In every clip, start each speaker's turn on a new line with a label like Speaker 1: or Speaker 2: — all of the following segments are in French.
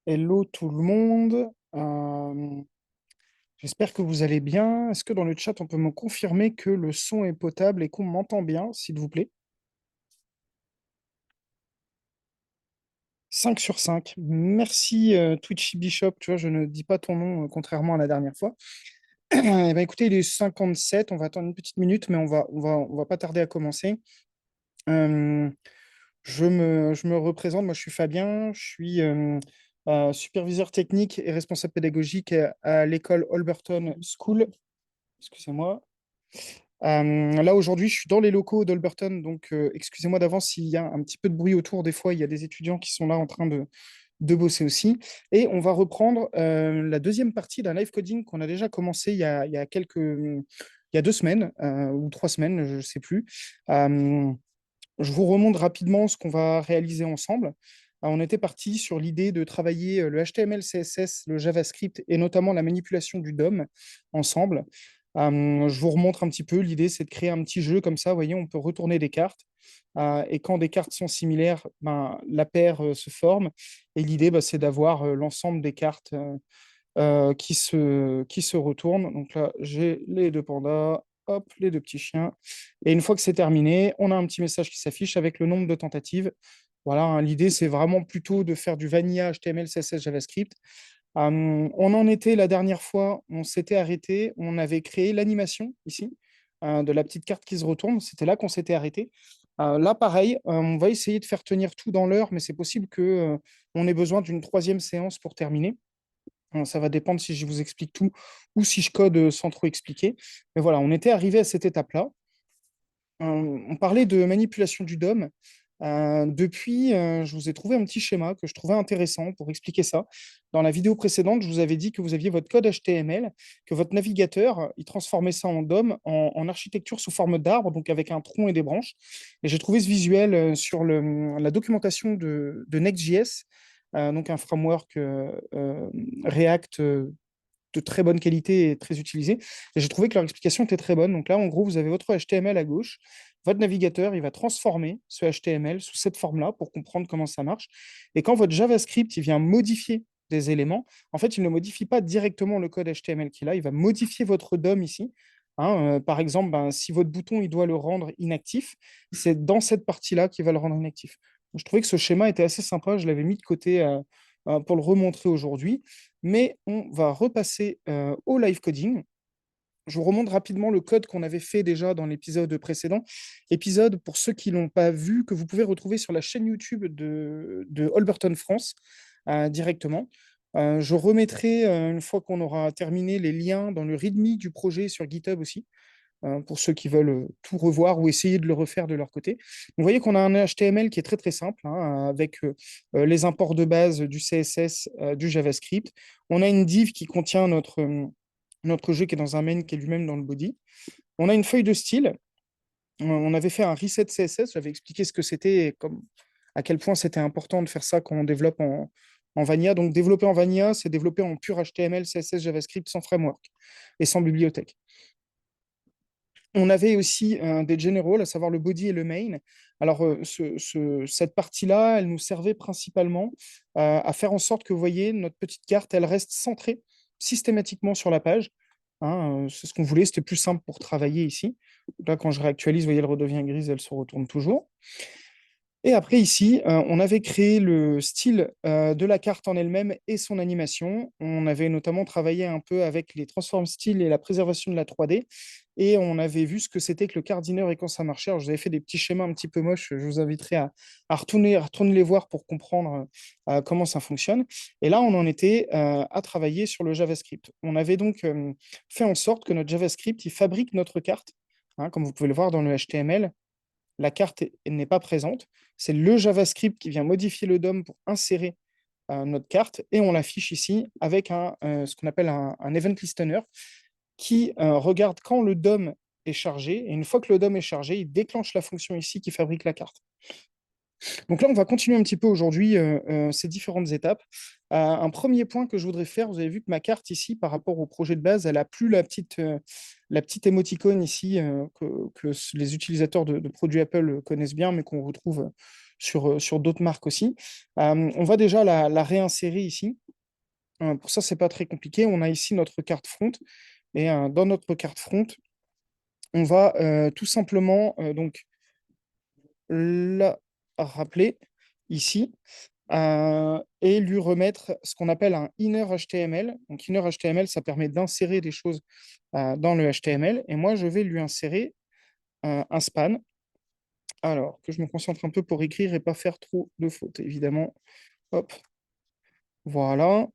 Speaker 1: Hello tout le monde. J'espère que vous allez bien. Est-ce que dans le chat, on peut me confirmer que le son est potable et qu'on m'entend bien, s'il vous plaît? 5 sur 5. Merci Twitchy Bishop. Tu vois, je ne dis pas ton nom, contrairement à la dernière fois. Eh ben, écoutez, il est 57. On va attendre une petite minute, mais on va pas tarder à commencer. Euh, je me représente. Moi, je suis Fabien. Je suis superviseur technique et responsable pédagogique à l'école Holberton School. Excusez-moi. Là, aujourd'hui, je suis dans les locaux d'Holberton, donc excusez-moi d'avance s'il y a un petit peu de bruit autour. Des fois, il y a des étudiants qui sont là en train de bosser aussi. Et on va reprendre la deuxième partie d'un live coding qu'on a déjà commencé il y a 2 semaines ou 3 semaines, je ne sais plus. Euh, je vous remonte rapidement ce qu'on va réaliser ensemble. On était parti sur l'idée de travailler le HTML, CSS, le JavaScript et notamment la manipulation du DOM ensemble. Je vous remontre un petit peu. L'idée, c'est de créer un petit jeu comme ça. Vous voyez, on peut retourner des cartes. Et quand des cartes sont similaires, ben, la paire se forme. Et l'idée, ben, c'est d'avoir l'ensemble des cartes qui se retournent. Donc là, j'ai les deux pandas, hop, les deux petits chiens. Et une fois que c'est terminé, on a un petit message qui s'affiche avec le nombre de tentatives. Voilà, hein, l'idée, c'est vraiment plutôt de faire du vanilla HTML, CSS, JavaScript. On en était la dernière fois, on s'était arrêté, on avait créé l'animation ici, de la petite carte qui se retourne. C'était là qu'on s'était arrêté. Là, pareil, on va essayer de faire tenir tout dans l'heure, mais c'est possible que on ait besoin d'une troisième séance pour terminer. Ça va dépendre si je vous explique tout ou si je code sans trop expliquer. Mais voilà, on était arrivé à cette étape-là. On parlait de manipulation du DOM. Depuis, je vous ai trouvé un petit schéma que je trouvais intéressant pour expliquer ça. Dans la vidéo précédente, je vous avais dit que vous aviez votre code HTML, que votre navigateur, il transformait ça en DOM, en architecture sous forme d'arbre, donc avec un tronc et des branches. Et j'ai trouvé ce visuel sur la documentation de Next.js, donc un framework React de très bonne qualité et très utilisé. Et j'ai trouvé que leur explication était très bonne. Donc là, en gros, vous avez votre HTML à gauche. Votre navigateur, il va transformer ce HTML sous cette forme-là pour comprendre comment ça marche. Et quand votre JavaScript, il vient modifier des éléments, en fait, il ne modifie pas directement le code HTML qu'il a, il va modifier votre DOM ici. Par exemple, ben, si votre bouton, il doit le rendre inactif, c'est dans cette partie-là qu'il va le rendre inactif. Donc, je trouvais que ce schéma était assez sympa, je l'avais mis de côté pour le remontrer aujourd'hui. Mais on va repasser au live coding. Je vous remonte rapidement le code qu'on avait fait déjà dans l'épisode précédent. Épisode, pour ceux qui ne l'ont pas vu, que vous pouvez retrouver sur la chaîne YouTube de Holberton France directement. Je remettrai, une fois qu'on aura terminé, les liens dans le README du projet sur GitHub aussi, pour ceux qui veulent tout revoir ou essayer de le refaire de leur côté. Vous voyez qu'on a un HTML qui est très très simple, hein, avec les imports de base du CSS, du JavaScript. On a une div qui contient notre jeu qui est dans un main qui est lui-même dans le body. On a une feuille de style. On avait fait un reset CSS. J'avais expliqué ce que c'était et à quel point c'était important de faire ça quand on développe en Vanilla. Donc, développer en Vanilla, c'est développer en pur HTML, CSS, JavaScript sans framework et sans bibliothèque. On avait aussi des generals, à savoir le body et le main. Alors, cette partie-là, elle nous servait principalement à faire en sorte que, vous voyez, notre petite carte, elle reste centrée systématiquement sur la page. C'est ce qu'on voulait, c'était plus simple pour travailler ici. Là, quand je réactualise, vous voyez, elle redevient grise, elle se retourne toujours. Et après, ici, on avait créé le style de la carte en elle-même et son animation. On avait notamment travaillé un peu avec les transform styles et la préservation de la 3D. Et on avait vu ce que c'était que le cardineur et quand ça marchait. Alors, je vous avais fait des petits schémas un petit peu moches. Je vous inviterai à retourner les voir pour comprendre comment ça fonctionne. Et là, on en était à travailler sur le JavaScript. On avait donc fait en sorte que notre JavaScript, il fabrique notre carte. Comme vous pouvez le voir dans le HTML, la carte n'est pas présente. C'est le JavaScript qui vient modifier le DOM pour insérer notre carte et on l'affiche ici avec ce qu'on appelle un event listener qui regarde quand le DOM est chargé. Et une fois que le DOM est chargé, il déclenche la fonction ici qui fabrique la carte. Donc là, on va continuer un petit peu aujourd'hui ces différentes étapes. Un premier point que je voudrais faire, vous avez vu que ma carte ici, par rapport au projet de base, elle a plus la petite émoticône ici que les utilisateurs de produits Apple connaissent bien, mais qu'on retrouve sur d'autres marques aussi. On va déjà la réinsérer ici. Pour ça, c'est pas très compliqué. On a ici notre carte front. Et dans notre carte front, on va tout simplement donc la rappeler ici et lui remettre ce qu'on appelle un inner HTML. Donc, inner HTML, ça permet d'insérer des choses dans le HTML. Et moi, je vais lui insérer un span. Alors, que je me concentre un peu pour écrire et pas faire trop de fautes, évidemment. Hop, voilà.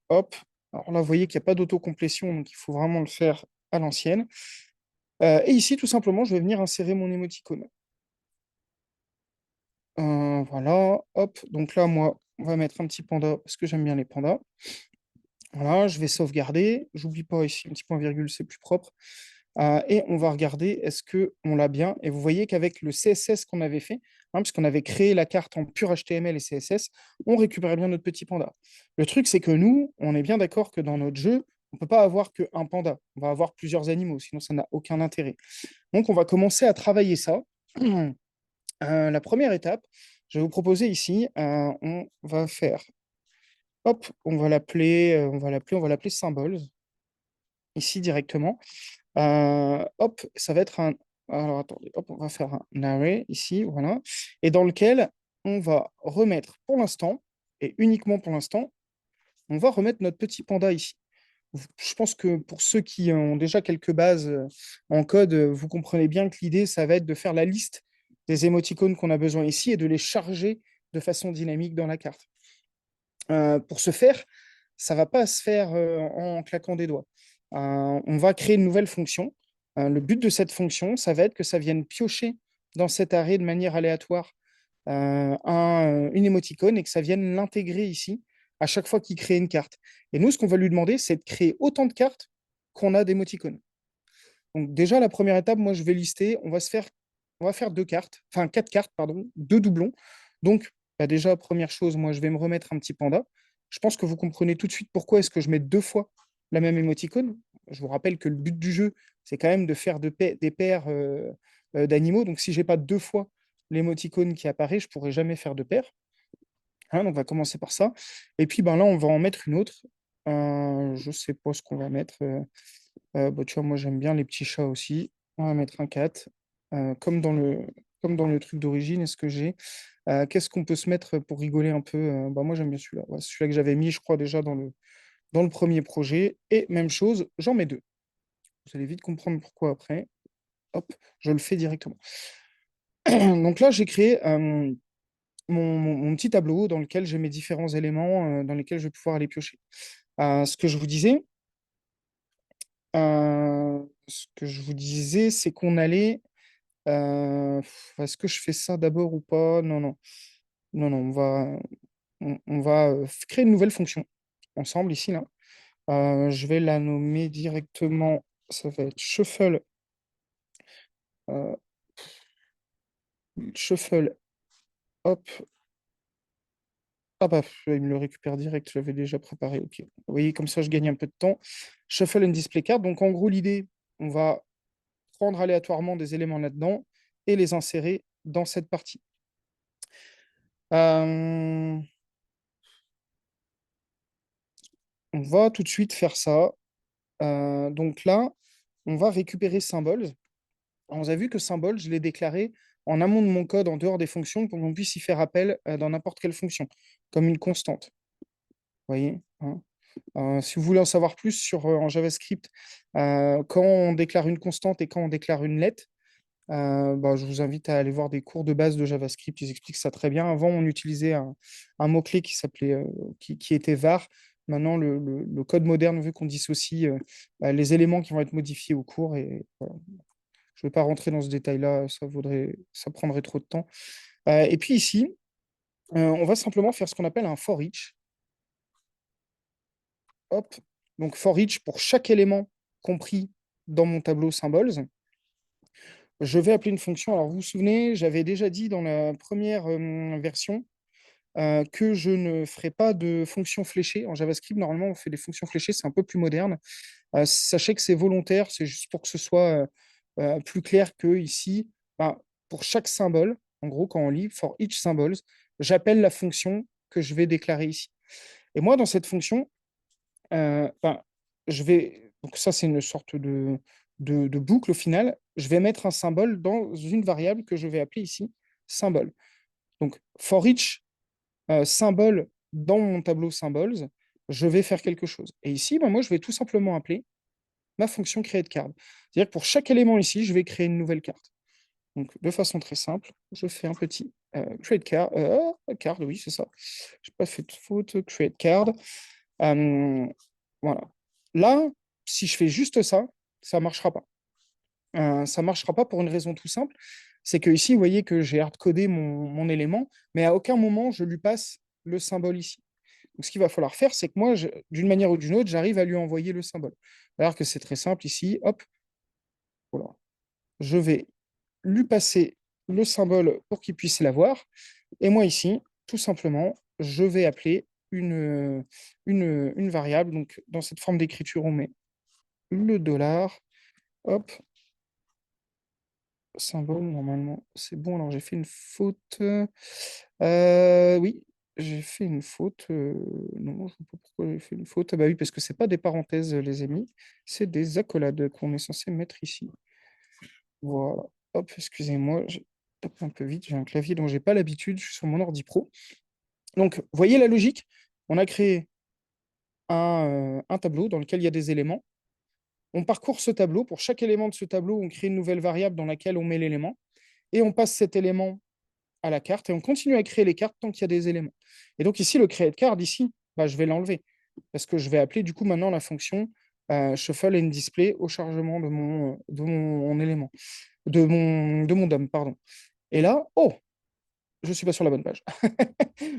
Speaker 1: Hop. Alors là, vous voyez qu'il n'y a pas d'autocomplétion, donc il faut vraiment le faire à l'ancienne. Et ici, tout simplement, je vais venir insérer mon émoticône. Voilà, hop. Donc là, moi, on va mettre un petit panda parce que j'aime bien les pandas. Voilà, je vais sauvegarder. J'oublie pas ici, un petit point virgule, c'est plus propre. Et on va regarder est-ce que on l'a bien. Et vous voyez qu'avec le CSS qu'on avait fait, puisqu'on avait créé la carte en pur HTML et CSS, on récupérait bien notre petit panda. Le truc, c'est que nous, on est bien d'accord que dans notre jeu, on ne peut pas avoir qu'un panda. On va avoir plusieurs animaux, sinon ça n'a aucun intérêt. Donc, on va commencer à travailler ça. La première étape, je vais vous proposer ici, on va faire, hop, on va l'appeler symbols, ici directement. Hop, ça va être un, alors attendez, hop, on va faire un array ici, voilà, et dans lequel on va remettre pour l'instant, et uniquement pour l'instant, on va remettre notre petit panda ici. Je pense que pour ceux qui ont déjà quelques bases en code, vous comprenez bien que l'idée, ça va être de faire la liste des émoticônes qu'on a besoin ici et de les charger de façon dynamique dans la carte. Pour ce faire, ça ne va pas se faire en claquant des doigts. On va créer une nouvelle fonction. Le but de cette fonction, ça va être que ça vienne piocher dans cet arrêt de manière aléatoire une émoticône et que ça vienne l'intégrer ici à chaque fois qu'il crée une carte. Et nous, ce qu'on va lui demander, c'est de créer autant de cartes qu'on a d'émoticônes. Donc déjà, la première étape, moi, je vais lister, on va faire deux cartes, enfin quatre cartes, pardon, deux doublons. Donc, bah, déjà, première chose, moi, je vais me remettre un petit panda. Je pense que vous comprenez tout de suite pourquoi est-ce que je mets deux fois la même émoticône. Je vous rappelle que le but du jeu, c'est quand même de faire des paires d'animaux. Donc, si j'ai pas deux fois l'émoticône qui apparaît, je pourrais jamais faire de paire. Hein, donc, on va commencer par ça. Et puis, ben, là, on va en mettre une autre. Je sais pas ce qu'on va mettre. Bah, tu vois, moi, j'aime bien les petits chats aussi. On va mettre un cat. Comme dans le truc d'origine, est-ce que j'ai qu'est-ce qu'on peut se mettre pour rigoler un peu? Bah, moi, j'aime bien celui-là. Ouais, c'est celui-là que j'avais mis, je crois, déjà dans le premier projet. Et même chose, j'en mets deux. Vous allez vite comprendre pourquoi après. Hop, je le fais directement. Donc là, j'ai créé mon petit tableau dans lequel j'ai mes différents éléments dans lesquels je vais pouvoir aller piocher. Ce que je vous disais, c'est qu'on allait. Est-ce que je fais ça d'abord ou pas? Non, non. Non, non, on va créer une nouvelle fonction ensemble ici, là. Je vais la nommer directement. Ça va être shuffle. euh, shuffle. Hop. Ah bah, il me le récupère direct, je l'avais déjà préparé. Ok. Vous voyez, comme ça, je gagne un peu de temps. Shuffle and display card. Donc, en gros, l'idée, on va prendre aléatoirement des éléments là-dedans et les insérer dans cette partie. Euh, on va tout de suite faire ça. Donc là, on va récupérer symbols. On a vu que symbole, je l'ai déclaré en amont de mon code, en dehors des fonctions, pour qu'on puisse y faire appel dans n'importe quelle fonction, comme une constante. Vous voyez, hein. Si vous voulez en savoir plus sur en JavaScript, quand on déclare une constante et quand on déclare une lettre, bah, je vous invite à aller voir des cours de base de JavaScript. Ils expliquent ça très bien. Avant, on utilisait un mot-clé qui était var. Maintenant, le code moderne veut qu'on dissocie les éléments qui vont être modifiés au cours. Et voilà. Je ne vais pas rentrer dans ce détail-là, ça prendrait trop de temps. Et puis ici, on va simplement faire ce qu'on appelle un for each. Hop. Donc for each pour chaque élément compris dans mon tableau symbols. Je vais appeler une fonction. Alors vous vous souvenez, j'avais déjà dit dans la première version que je ne ferai pas de fonctions fléchées. En JavaScript, normalement, on fait des fonctions fléchées, c'est un peu plus moderne. Sachez que c'est volontaire, c'est juste pour que ce soit plus clair que ici. Ben, pour chaque symbole, En gros, quand on lit for each symbols, j'appelle la fonction que je vais déclarer ici. Et moi, dans cette fonction, ben, je vais, donc ça, c'est une sorte de boucle au final. Je vais mettre un symbole dans une variable que je vais appeler ici symbole. Donc, for each symbole dans mon tableau symbols, je vais faire quelque chose. Et ici, ben, moi, je vais tout simplement appeler ma fonction createCard. C'est-à-dire que pour chaque élément ici, je vais créer une nouvelle carte. Donc, de façon très simple, je fais un petit createCard. Card, oui, c'est ça. Je n'ai pas fait de faute. CreateCard. Voilà. Là, si je fais juste ça, ça ne marchera pas. Ça ne marchera pas pour une raison tout simple. C'est que ici, vous voyez que j'ai hardcodé mon élément, mais à aucun moment je lui passe le symbole ici. Donc, ce qu'il va falloir faire, c'est que moi, d'une manière ou d'une autre, j'arrive à lui envoyer le symbole. Alors que c'est très simple ici, hop, voilà. Je vais lui passer le symbole pour qu'il puisse l'avoir. Et moi ici, tout simplement, je vais appeler une variable. Donc, dans cette forme d'écriture, on met le dollar. Hop, symbole, normalement, c'est bon. Alors, j'ai fait une faute. Oui, j'ai fait une faute. Non, je ne sais pas pourquoi j'ai fait une faute. Ah bah oui, parce que c'est pas des parenthèses, les amis. C'est des accolades qu'on est censé mettre ici. Voilà. Hop, excusez-moi, j'ai tapé un peu vite. J'ai un clavier dont j'ai pas l'habitude. Je suis sur mon ordi pro. Donc, voyez la logique. On a créé un tableau dans lequel il y a des éléments. On parcourt ce tableau. Pour chaque élément de ce tableau, on crée une nouvelle variable dans laquelle on met l'élément. Et on passe cet élément à la carte et on continue à créer les cartes tant qu'il y a des éléments. Et donc ici, le create card, ici, bah, je vais l'enlever parce que je vais appeler du coup maintenant la fonction shuffle and display au chargement de mon élément, de mon DOM, pardon. Et là, oh, je ne suis pas sur la bonne page.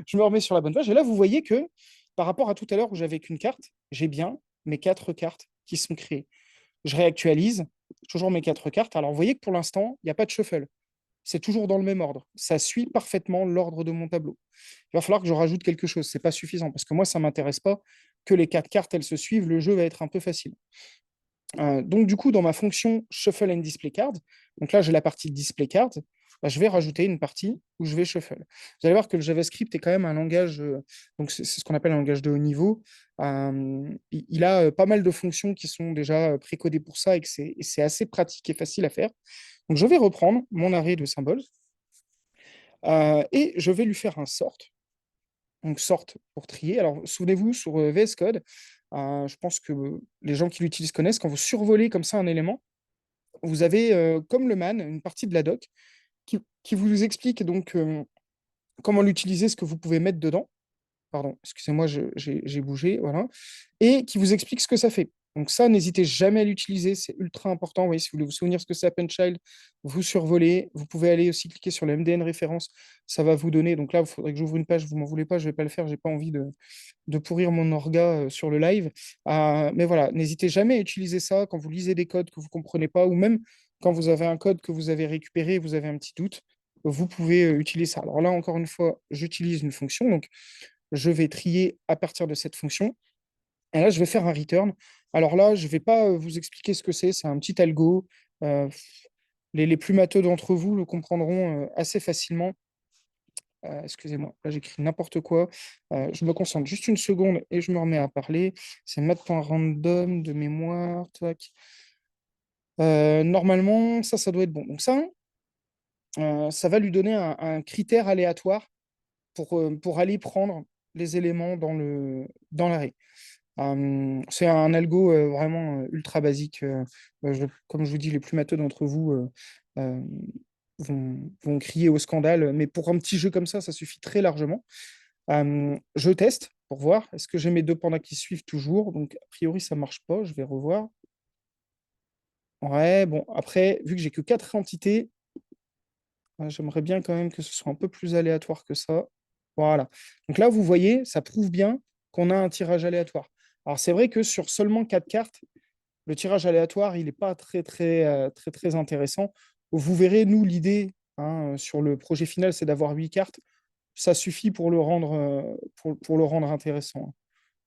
Speaker 1: Je me remets sur la bonne page. Et là, vous voyez que par rapport à tout à l'heure où j'avais qu'une carte, j'ai bien mes 4 cartes qui sont créées. Je réactualise toujours mes 4 cartes. Alors, vous voyez que pour l'instant, il n'y a pas de shuffle. C'est toujours dans le même ordre. Ça suit parfaitement l'ordre de mon tableau. Il va falloir que je rajoute quelque chose. Ce n'est pas suffisant parce que moi, ça ne m'intéresse pas que les 4 cartes, elles se suivent. Le jeu va être un peu facile. Donc, du coup, dans ma fonction Shuffle and Display Card, donc là, j'ai la partie Display Card, bah, je vais rajouter une partie où je vais shuffle. Vous allez voir que le JavaScript est quand même un langage, donc c'est ce qu'on appelle un langage de haut niveau. Il a pas mal de fonctions qui sont déjà précodées pour ça et que c'est assez pratique et facile à faire. Donc, je vais reprendre mon array de symboles et je vais lui faire un sort. Donc, sort pour trier. Alors, souvenez-vous, sur VS Code, je pense que les gens qui l'utilisent connaissent, quand vous survolez comme ça un élément, vous avez, comme le man, une partie de la doc qui vous explique donc comment l'utiliser, ce que vous pouvez mettre dedans. Pardon, excusez-moi, j'ai bougé, voilà. Et qui vous explique ce que ça fait. Donc ça, n'hésitez jamais à l'utiliser, c'est ultra important. Vous voyez, si vous voulez vous souvenir ce que c'est Append-Child, vous survolez. Vous pouvez aller aussi cliquer sur le MDN référence, ça va vous donner. Donc là, il faudrait que j'ouvre une page, vous m'en voulez pas, je vais pas le faire, j'ai pas envie de pourrir mon orga sur le live. Mais voilà, n'hésitez jamais à utiliser ça quand vous lisez des codes que vous ne comprenez pas, ou même quand vous avez un code que vous avez récupéré et vous avez un petit doute, vous pouvez utiliser ça. Alors là, encore une fois, j'utilise une fonction, donc je vais trier à partir de cette fonction. Et là, je vais faire un return. Alors là, je ne vais pas vous expliquer ce que c'est un petit algo. Euh, les plus matheux d'entre vous le comprendront assez facilement. Excusez-moi, là j'écris n'importe quoi. Je me concentre juste une seconde et je me remets à parler. C'est math.random de mémoire. Tac. Normalement, ça doit être bon. Donc ça va lui donner un critère aléatoire pour aller prendre les éléments dans l'arrêt. C'est un algo vraiment ultra basique. Comme je vous dis, les plus matheux d'entre vous euh, vont crier au scandale, mais pour un petit jeu comme ça suffit très largement. Je teste pour voir, est-ce que j'ai mes 2 pandas qui suivent toujours? Donc, a priori, ça ne marche pas. Je vais revoir. Ouais, bon, après, vu que j'ai que 4 entités, j'aimerais bien quand même que ce soit un peu plus aléatoire que ça. Voilà. Donc là, vous voyez, ça prouve bien qu'on a un tirage aléatoire. Alors, c'est vrai que sur seulement 4 cartes, le tirage aléatoire, il n'est pas très, très, très, très intéressant. Vous verrez, nous, l'idée sur le projet final, c'est d'avoir 8 cartes. Ça suffit pour le rendre intéressant.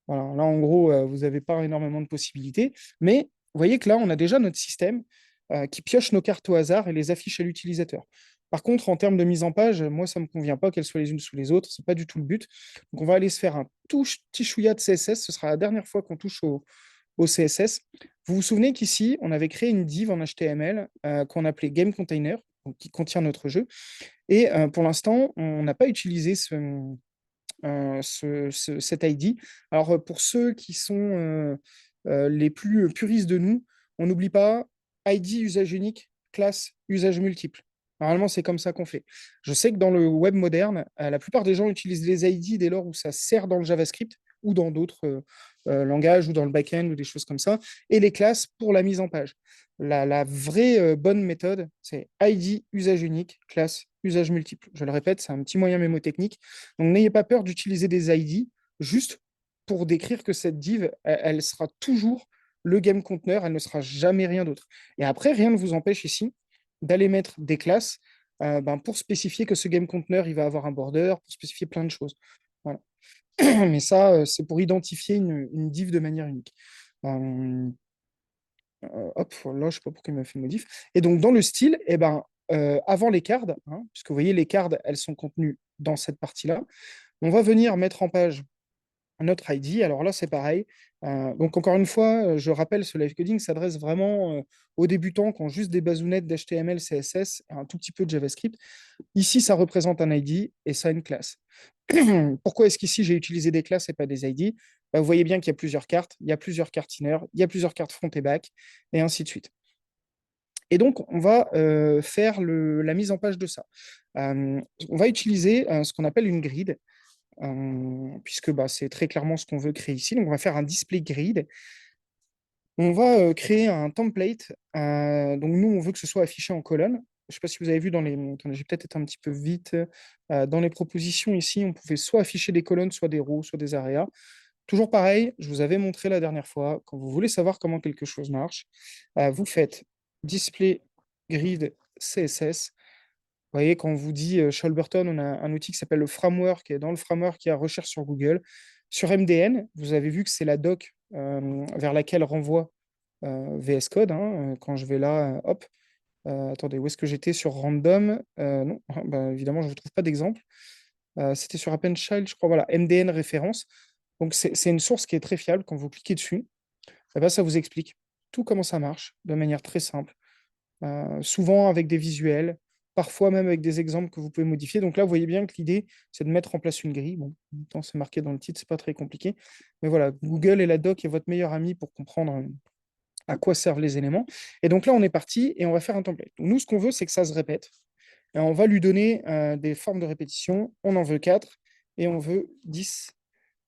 Speaker 1: Voilà. Là, en gros, vous n'avez pas énormément de possibilités. Mais vous voyez que là, on a déjà notre système qui pioche nos cartes au hasard et les affiche à l'utilisateur. Par contre, en termes de mise en page, moi, ça ne me convient pas qu'elles soient les unes sous les autres. Ce n'est pas du tout le but. Donc, on va aller se faire un tout petit chouïa de CSS. Ce sera la dernière fois qu'on touche au CSS. Vous vous souvenez qu'ici, on avait créé une div en HTML qu'on appelait Game Container, donc qui contient notre jeu. Et pour l'instant, on n'a pas utilisé cet ID. Alors, pour ceux qui sont les plus puristes de nous, on n'oublie pas ID usage unique, classe usage multiple. Normalement, c'est comme ça qu'on fait. Je sais que dans le web moderne, la plupart des gens utilisent les ID dès lors où ça sert dans le JavaScript ou dans d'autres langages ou dans le back-end ou des choses comme ça, et les classes pour la mise en page. La vraie bonne méthode, c'est ID usage unique, classe usage multiple. Je le répète, c'est un petit moyen mémotechnique. Donc, n'ayez pas peur d'utiliser des ID juste pour décrire que cette div, elle sera toujours le game conteneur, elle ne sera jamais rien d'autre. Et après, rien ne vous empêche ici d'aller mettre des classes pour spécifier que ce game conteneur, il va avoir un border, pour spécifier plein de choses. Voilà. Mais ça, c'est pour identifier une div de manière unique. Euh, hop, là, je ne sais pas pourquoi il m'a fait modif. Et donc, dans le style, eh ben, avant les cards, hein, puisque vous voyez, les cards, elles sont contenues dans cette partie-là, on va venir mettre en page notre ID. Alors là, c'est pareil. Donc, encore une fois, je rappelle, ce live coding s'adresse vraiment aux débutants qui ont juste des bazounettes d'HTML, CSS, et un tout petit peu de JavaScript. Ici, ça représente un ID et ça une classe. Pourquoi est-ce qu'ici, j'ai utilisé des classes et pas des ID? Vous voyez bien qu'il y a plusieurs cartes, il y a plusieurs cartes inner, il y a plusieurs cartes front et back, et ainsi de suite. Et donc, on va faire la mise en page de ça. On va utiliser ce qu'on appelle une grid, puisque bah, c'est très clairement ce qu'on veut créer ici. Donc, on va faire un display grid. On va créer un template. Donc, nous, on veut que ce soit affiché en colonne. Je ne sais pas si vous avez vu dans les. Attendez, j'ai peut-être été un petit peu vite. Dans les propositions ici, on pouvait soit afficher des colonnes, soit des rows, soit des areas. Toujours pareil, je vous avais montré la dernière fois, quand vous voulez savoir comment quelque chose marche, vous faites display grid CSS. Vous voyez, quand on vous dit chez Alberton, on a un outil qui s'appelle le framework, et dans le framework, il y a recherche sur Google. Sur MDN, vous avez vu que c'est la doc vers laquelle renvoie VS Code. Hein. Quand je vais là, hop, attendez, où est-ce que j'étais sur random? Non, bah, évidemment, je ne trouve pas d'exemple. C'était sur Appenchild, je crois. Voilà, MDN référence. Donc, c'est une source qui est très fiable. Quand vous cliquez dessus, eh ben, ça vous explique tout comment ça marche de manière très simple, souvent avec des visuels, parfois même avec des exemples que vous pouvez modifier. Donc là, vous voyez bien que l'idée, c'est de mettre en place une grille. Bon, en même temps, c'est marqué dans le titre, c'est pas très compliqué. Mais voilà, Google et la doc est votre meilleur ami pour comprendre à quoi servent les éléments. Et donc là, on est parti et on va faire un template. Donc nous, ce qu'on veut, c'est que ça se répète. Et on va lui donner des formes de répétition. On en veut 4 et on veut 10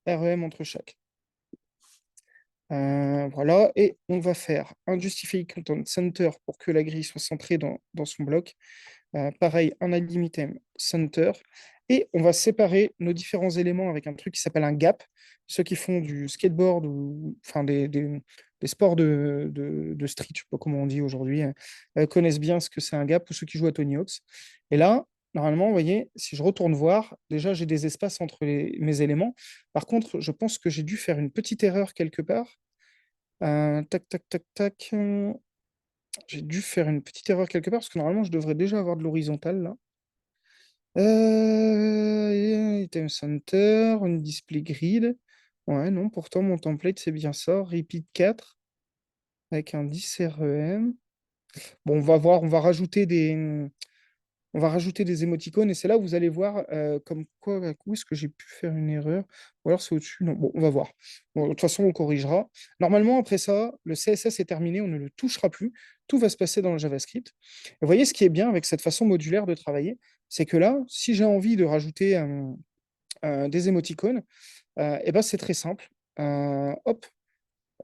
Speaker 1: REM entre chaque. Voilà, et on va faire un Justify Content Center pour que la grille soit centrée dans son bloc. Pareil, un alim item center. Et on va séparer nos différents éléments avec un truc qui s'appelle un gap. Ceux qui font du skateboard ou enfin des sports de street, je ne sais pas comment on dit aujourd'hui, connaissent bien ce que c'est un gap, ou ceux qui jouent à Tony Hawk's. Et là, normalement, vous voyez, si je retourne voir, déjà j'ai des espaces entre mes éléments. Par contre, je pense que j'ai dû faire une petite erreur quelque part. Tac, tac, tac, tac. J'ai dû faire une petite erreur quelque part parce que normalement, je devrais déjà avoir de l'horizontal là. Item center, une display grid. Ouais, non, pourtant mon template c'est bien ça. Repeat 4 avec un 10 REM. Bon, on va voir, on va rajouter des émoticônes et c'est là où vous allez voir comme quoi, où est-ce que j'ai pu faire une erreur. Ou alors c'est au-dessus. Non, bon, on va voir. Bon, de toute façon, on corrigera. Normalement, après ça, le CSS est terminé, on ne le touchera plus. Tout va se passer dans le JavaScript. Et vous voyez, ce qui est bien avec cette façon modulaire de travailler, c'est que là, si j'ai envie de rajouter des émoticônes, et ben, c'est très simple. Hop,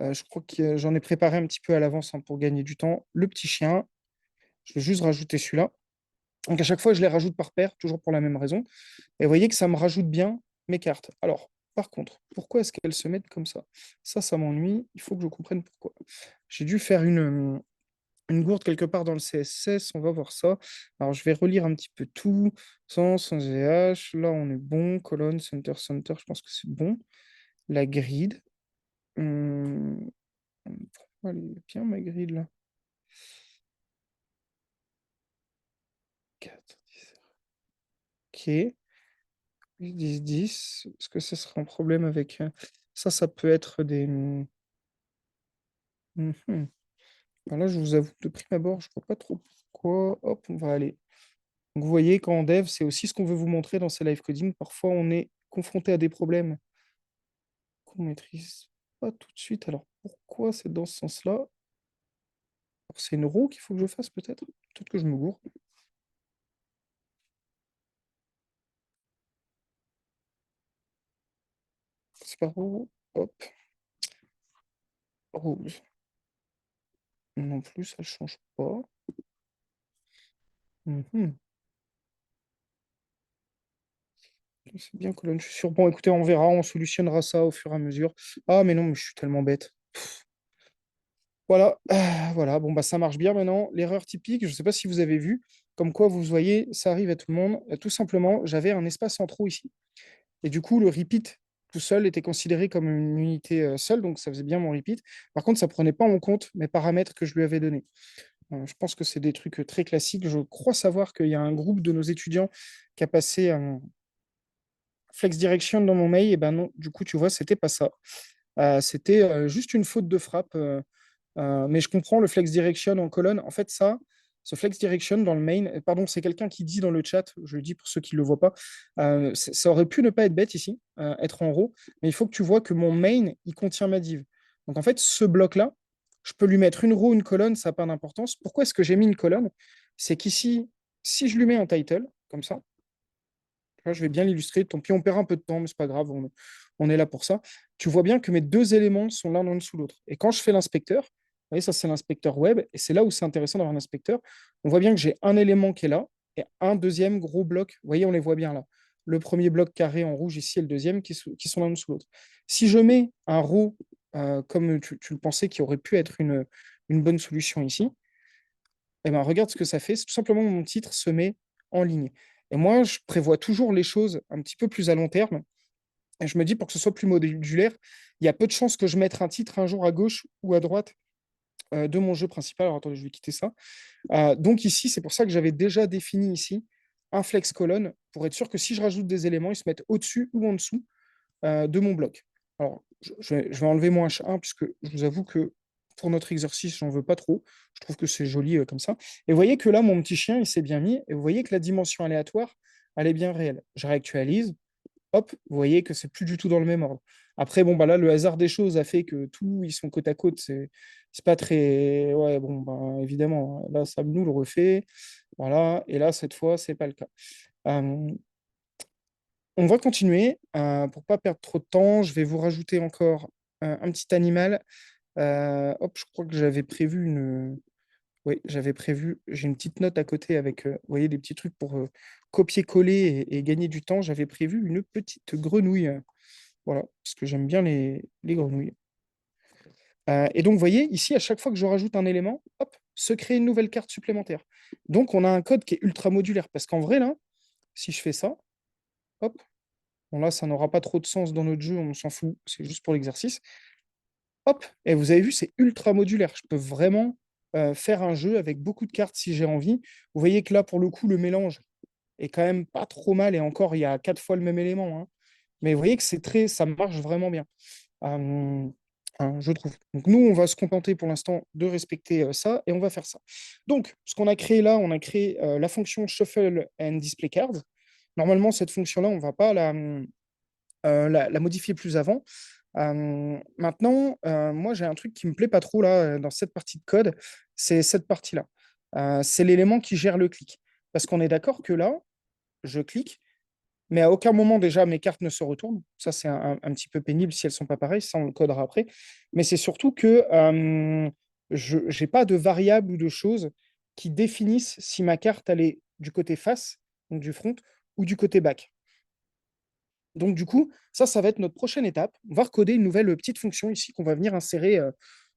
Speaker 1: je crois que j'en ai préparé un petit peu à l'avance hein, pour gagner du temps. Le petit chien, je vais juste rajouter celui-là. Donc à chaque fois, je les rajoute par paire, toujours pour la même raison. Et vous voyez que ça me rajoute bien mes cartes. Alors, par contre, pourquoi est-ce qu'elles se mettent comme ça? Ça m'ennuie. Il faut que je comprenne pourquoi. J'ai dû faire une gourde quelque part dans le CSS. On va voir ça. Alors, je vais relire un petit peu tout. Sans EH. Là, on est bon. Colonne, center, center. Je pense que c'est bon. La grid. Hum, Elle est bien, ma grid, là. 4. OK. 10, 10. Est-ce que ce serait un problème avec ça? Ça peut être des. Mhm. Alors là, je vous avoue, de prime abord, je ne vois pas trop pourquoi. Hop, on va aller. Donc, vous voyez, quand en dev, c'est aussi ce qu'on veut vous montrer dans ces live coding. Parfois, on est confronté à des problèmes qu'on maîtrise pas tout de suite. Alors, pourquoi c'est dans ce sens-là? Alors, c'est une roue qu'il faut que je fasse, peut-être? Peut-être que je me gourre. C'est pas roue. Hop, rouge. Non plus, ça ne change pas. Mhm. C'est bien, colonne. Je suis sûr. Bon, écoutez, on verra, on solutionnera ça au fur et à mesure. Ah, mais non, mais je suis tellement bête. Voilà, voilà, bon, bah, ça marche bien maintenant. L'erreur typique, je ne sais pas si vous avez vu, comme quoi vous voyez, ça arrive à tout le monde. Tout simplement, j'avais un espace en trop ici. Et du coup, le repeat tout seul était considéré comme une unité seule, donc ça faisait bien mon repeat. Par contre, ça ne prenait pas en compte mes paramètres que je lui avais donnés. Je pense que c'est des trucs très classiques. Je crois savoir qu'il y a un groupe de nos étudiants qui a passé un flex direction dans mon mail. Et ben non, du coup, tu vois, c'était pas ça. C'était juste une faute de frappe. Mais je comprends le flex direction en colonne. En fait, ça, ce flex direction dans le main, pardon, c'est quelqu'un qui dit dans le chat, je le dis pour ceux qui ne le voient pas, ça aurait pu ne pas être bête ici, être en row, mais il faut que tu vois que mon main, il contient ma div. Donc en fait, ce bloc-là, je peux lui mettre une row, une colonne, ça n'a pas d'importance. Pourquoi est-ce que j'ai mis une colonne? C'est qu'ici, si je lui mets un title, comme ça, là, je vais bien l'illustrer. Tant pis, on perd un peu de temps, mais c'est pas grave, on est là pour ça. Tu vois bien que mes deux éléments sont l'un en dessous l'autre. Et quand je fais l'inspecteur, vous voyez, ça c'est l'inspecteur web, et c'est là où c'est intéressant d'avoir un inspecteur. On voit bien que j'ai un élément qui est là et un deuxième gros bloc. Vous voyez, on les voit bien là. Le premier bloc carré en rouge ici et le deuxième qui sont l'un en dessous l'autre. Si je mets un row comme tu le pensais, qui aurait pu être une bonne solution ici, eh ben, regarde ce que ça fait. C'est tout simplement mon titre se met en ligne. Et moi, je prévois toujours les choses un petit peu plus à long terme. Et je me dis, pour que ce soit plus modulaire, il y a peu de chances que je mette un titre un jour à gauche ou à droite de mon jeu principal. Alors attendez, je vais quitter ça. Donc ici, c'est pour ça que j'avais déjà défini ici un flex colonne pour être sûr que si je rajoute des éléments, ils se mettent au-dessus ou en dessous de mon bloc. Alors, je vais enlever mon H1 puisque je vous avoue que pour notre exercice, j'en veux pas trop. Je trouve que c'est joli comme ça. Et vous voyez que là, mon petit chien, il s'est bien mis. Et vous voyez que la dimension aléatoire, elle est bien réelle. Je réactualise. Hop, vous voyez que c'est plus du tout dans le même ordre. Après, bon, bah là, le hasard des choses a fait que tout, ils sont côte à côte. C'est pas très. Ouais, bon, bah, évidemment, là, ça nous le refait. Voilà. Et là, cette fois, c'est pas le cas. Euh, on va continuer. Pour pas perdre trop de temps, je vais vous rajouter encore un petit animal. Hop, je crois que j'avais prévu une. Oui, j'avais prévu. J'ai une petite note à côté avec, vous voyez, des petits trucs pour copier-coller et gagner du temps. J'avais prévu une petite grenouille. Voilà, parce que j'aime bien les grenouilles. Et donc, vous voyez, ici, à chaque fois que je rajoute un élément, hop, se crée une nouvelle carte supplémentaire. Donc, on a un code qui est ultra modulaire. Parce qu'en vrai, là, si je fais ça, hop, bon là, ça n'aura pas trop de sens dans notre jeu, on s'en fout, c'est juste pour l'exercice. Hop, et vous avez vu, c'est ultra modulaire. Je peux vraiment faire un jeu avec beaucoup de cartes si j'ai envie. Vous voyez que là, pour le coup, le mélange est quand même pas trop mal. Et encore, il y a 4 fois le même élément, hein. Mais vous voyez que ça marche vraiment bien. Euh, je trouve. Donc nous, on va se contenter pour l'instant de respecter ça et on va faire ça. Donc, ce qu'on a créé là, on a créé la fonction Shuffle and Display Card. Normalement, cette fonction-là, on ne va pas la modifier plus avant. Maintenant, moi, j'ai un truc qui me plaît pas trop là dans cette partie de code, c'est cette partie-là. C'est l'élément qui gère le clic. Parce qu'on est d'accord que là, je clique, mais à aucun moment déjà mes cartes ne se retournent. Ça, c'est un petit peu pénible si elles sont pas pareilles, ça on le codera après. Mais c'est surtout que je n'ai pas de variable ou de choses qui définissent si ma carte elle est du côté face, donc du front, ou du côté back. Donc, du coup, ça va être notre prochaine étape. On va recoder une nouvelle petite fonction ici qu'on va venir insérer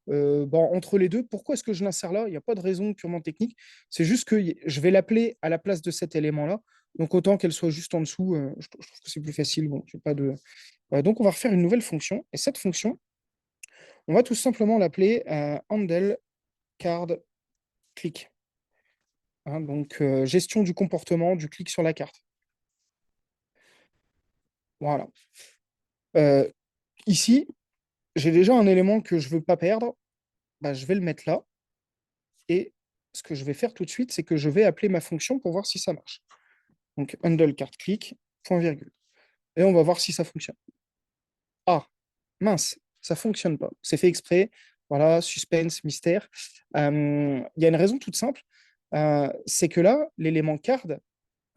Speaker 1: entre les deux. Pourquoi est-ce que je l'insère là? Il n'y a pas de raison purement technique. C'est juste que je vais l'appeler à la place de cet élément-là. Donc, autant qu'elle soit juste en dessous, je trouve que c'est plus facile. Bon, j'ai pas de... donc, on va refaire une nouvelle fonction. Et cette fonction, on va tout simplement l'appeler handle card click. Hein, donc, gestion du comportement du clic sur la carte. Voilà. Euh, Ici, j'ai déjà un élément que je ne veux pas perdre. Bah, je vais le mettre là. Et ce que je vais faire tout de suite, c'est que je vais appeler ma fonction pour voir si ça marche. Donc, handle carte click, point virgule. Et on va voir si ça fonctionne. Ah, mince, ça fonctionne pas. C'est fait exprès. Voilà, suspense, mystère. Il y a une raison toute simple. C'est que là, l'élément card,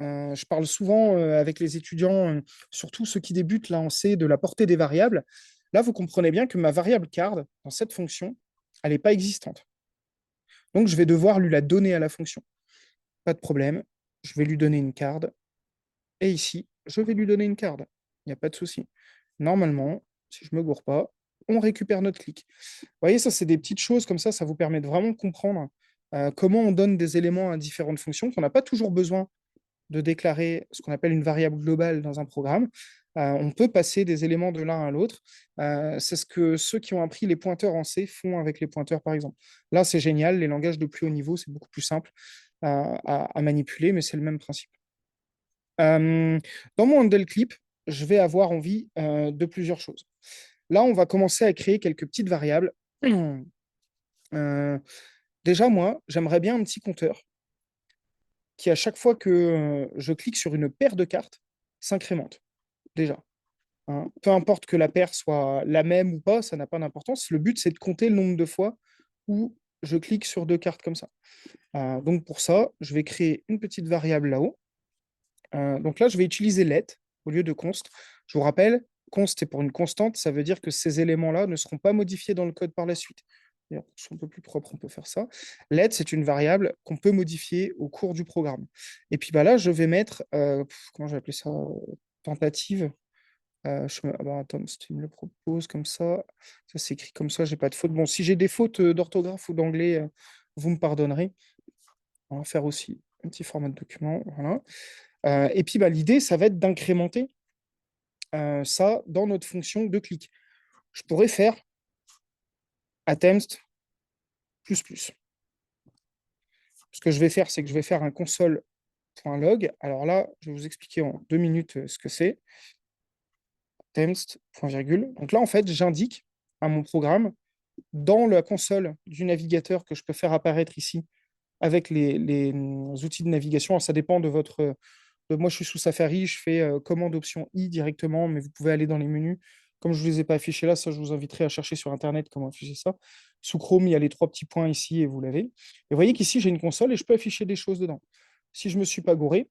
Speaker 1: je parle souvent avec les étudiants, surtout ceux qui débutent là en C, de la portée des variables. Là, vous comprenez bien que ma variable card, dans cette fonction, elle n'est pas existante. Donc, je vais devoir lui la donner à la fonction. Pas de problème. Je vais lui donner une card. Et ici, je vais lui donner une card. Il n'y a pas de souci. Normalement, si je ne me gourre pas, on récupère notre clic. Vous voyez, ça, c'est des petites choses comme ça vous permet de vraiment comprendre comment on donne des éléments à différentes fonctions, qu'on n'a pas toujours besoin de déclarer ce qu'on appelle une variable globale dans un programme. On peut passer des éléments de l'un à l'autre. C'est ce que ceux qui ont appris les pointeurs en C font avec les pointeurs, par exemple. Là, c'est génial. Les langages de plus haut niveau, c'est beaucoup plus simple à manipuler, mais c'est le même principe. Euh, Dans mon handle clip, je vais avoir envie de plusieurs choses. Là, on va commencer à créer quelques petites variables. Euh, Déjà, moi, j'aimerais bien un petit compteur qui, à chaque fois que je clique sur une paire de cartes, s'incrémente. Déjà. Hein. Peu importe que la paire soit la même ou pas, ça n'a pas d'importance. Le but, c'est de compter le nombre de fois où je clique sur deux cartes comme ça. Donc, pour ça, je vais créer une petite variable là-haut. Donc là, je vais utiliser let au lieu de const. Je vous rappelle, const est pour une constante, ça veut dire que ces éléments-là ne seront pas modifiés dans le code par la suite. D'ailleurs, pour que ce soit un peu plus propre, on peut faire ça. Let, c'est une variable qu'on peut modifier au cours du programme. Et puis bah là, je vais mettre, comment je vais appeler ça, tentative. Ah bah, attends, si tu me le proposes comme ça s'écrit comme ça, j'ai pas de faute. Bon, si j'ai des fautes d'orthographe ou d'anglais, vous me pardonnerez. On va faire aussi un petit format de document. Voilà. Et puis, bah, l'idée, ça va être d'incrémenter ça dans notre fonction de clic. Je pourrais faire attempts plus plus. Ce que je vais faire, c'est que je vais faire un console.log. Alors là, je vais vous expliquer en 2 minutes ce que c'est. Attempts, point virgule. Donc là, en fait, j'indique à mon programme dans la console du navigateur que je peux faire apparaître ici avec les outils de navigation. Alors, ça dépend de votre. Moi, je suis sous Safari, je fais commande option I directement, mais vous pouvez aller dans les menus. Comme je ne vous les ai pas affichés là, ça, je vous inviterai à chercher sur Internet comment afficher ça. Sous Chrome, il y a les trois petits points ici et vous l'avez. Et vous voyez qu'ici, j'ai une console et je peux afficher des choses dedans. Si je ne me suis pas gouré,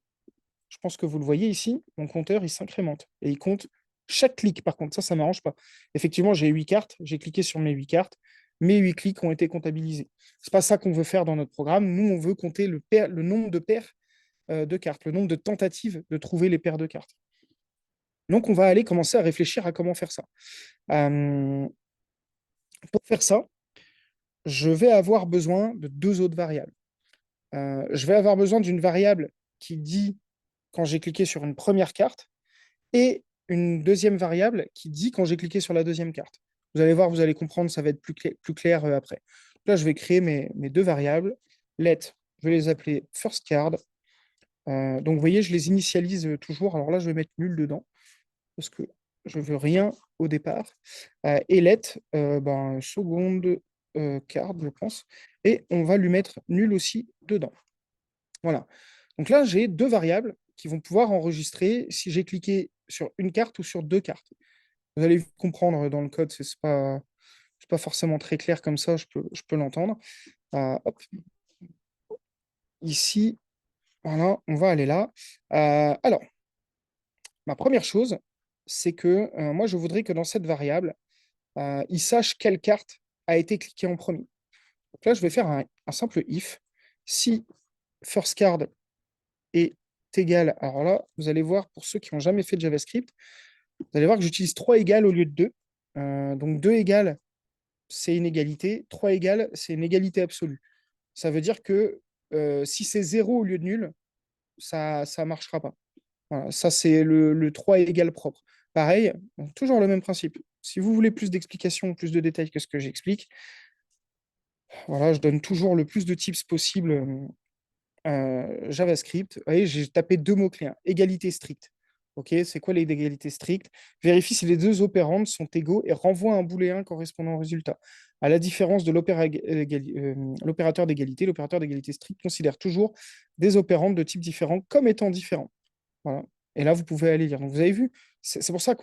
Speaker 1: je pense que vous le voyez ici, mon compteur, il s'incrémente. Et il compte chaque clic. Par contre, ça ne m'arrange pas. Effectivement, j'ai 8 cartes, j'ai cliqué sur mes 8 cartes, mes 8 clics ont été comptabilisés. Ce n'est pas ça qu'on veut faire dans notre programme. Nous, on veut compter le nombre de paires de cartes, le nombre de tentatives de trouver les paires de cartes. Donc, on va aller commencer à réfléchir à comment faire ça. Euh, pour faire ça, je vais avoir besoin de deux autres variables. Je vais avoir besoin d'une variable qui dit quand j'ai cliqué sur une première carte et une deuxième variable qui dit quand j'ai cliqué sur la deuxième carte. Vous allez voir, vous allez comprendre, ça va être plus clair après. Donc là, je vais créer mes deux variables. Let, je vais les appeler first card. Donc, vous voyez, je les initialise toujours. Alors là, je vais mettre nul dedans parce que je ne veux rien au départ. Et let, seconde card, je pense. Et on va lui mettre nul aussi dedans. Voilà. Donc là, j'ai deux variables qui vont pouvoir enregistrer si j'ai cliqué sur une carte ou sur deux cartes. Vous allez comprendre dans le code, c'est pas forcément très clair comme ça, je peux l'entendre. Hop. Ici, voilà, on va aller là. Alors, ma première chose, c'est que moi, je voudrais que dans cette variable, il sache quelle carte a été cliquée en premier. Donc là, je vais faire un simple if. Si first card est égal, alors là, vous allez voir, pour ceux qui n'ont jamais fait de JavaScript, vous allez voir que j'utilise 3 égales au lieu de 2. Donc 2 égales, c'est une égalité. 3 égales, c'est une égalité absolue. Ça veut dire que si c'est 0 au lieu de nul, ça ne marchera pas. Voilà, ça, c'est le 3 égale propre. Pareil, toujours le même principe. Si vous voulez plus d'explications, plus de détails que ce que j'explique, voilà, je donne toujours le plus de tips possible JavaScript. Vous voyez, j'ai tapé deux mots-clés, hein. Égalité stricte. Ok, c'est quoi les d'égalité stricte? Vérifie si les deux opérandes sont égaux et renvoie un booléen correspondant au résultat. À la différence de l'opérateur d'égalité stricte considère toujours des opérandes de type différent comme étant différents. Voilà. Et là, vous pouvez aller lire. Donc, vous avez vu, c'est pour ça en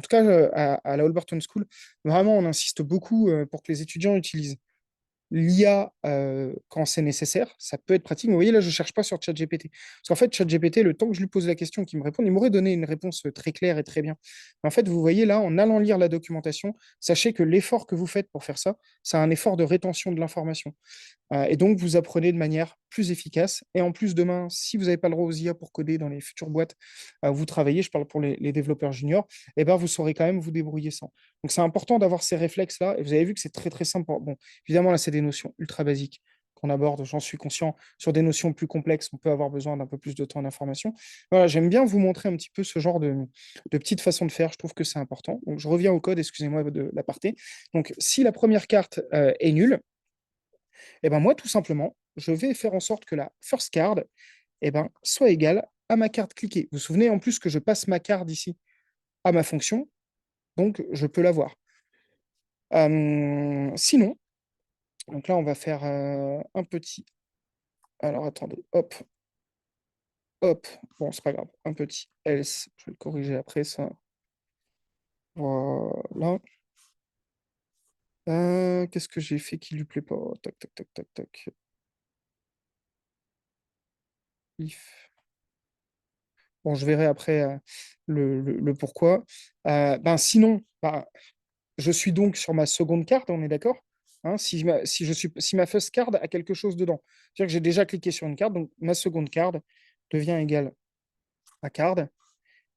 Speaker 1: tout cas, à la Holberton School, vraiment, on insiste beaucoup pour que les étudiants utilisent l'IA quand c'est nécessaire. Ça peut être pratique. Mais vous voyez, là, je ne cherche pas sur ChatGPT. Parce qu'en fait, ChatGPT, le temps que je lui pose la question qu'il me répond, il m'aurait donné une réponse très claire et très bien. Mais en fait, vous voyez, là, en allant lire la documentation, sachez que l'effort que vous faites pour faire ça, c'est un effort de rétention de l'information. Et donc, vous apprenez de manière plus efficace. Et en plus, demain, si vous n'avez pas le droit aux IA pour coder dans les futures boîtes où vous travaillez, je parle pour les développeurs juniors, eh ben, vous saurez quand même vous débrouiller sans. Donc, c'est important d'avoir ces réflexes-là. Et vous avez vu que c'est très, très simple. Bon, évidemment, là, c'est des notions ultra basiques qu'on aborde, j'en suis conscient. Sur des notions plus complexes, on peut avoir besoin d'un peu plus de temps d'information. Voilà, j'aime bien vous montrer un petit peu ce genre de petites façons de faire. Je trouve que c'est important. Donc, je reviens au code, excusez-moi de l'aparté. Donc, si la première carte est nulle, et ben moi, tout simplement, je vais faire en sorte que la first card soit égale à ma carte cliquée. Vous vous souvenez en plus que je passe ma carte ici à ma fonction, donc je peux l'avoir. Sinon, donc là, on va faire un petit. Alors attendez, hop, hop. Bon, c'est pas grave, un petit else. Je vais le corriger après ça. Voilà. Qu'est-ce que j'ai fait qui lui plaît pas? Tac, tac, tac, tac, tac. If. Bon, je verrai après le pourquoi. Sinon, je suis donc sur ma seconde carte, on est d'accord? Hein, si ma first card a quelque chose dedans. C'est-à-dire que j'ai déjà cliqué sur une carte, donc ma seconde carte devient égale à card.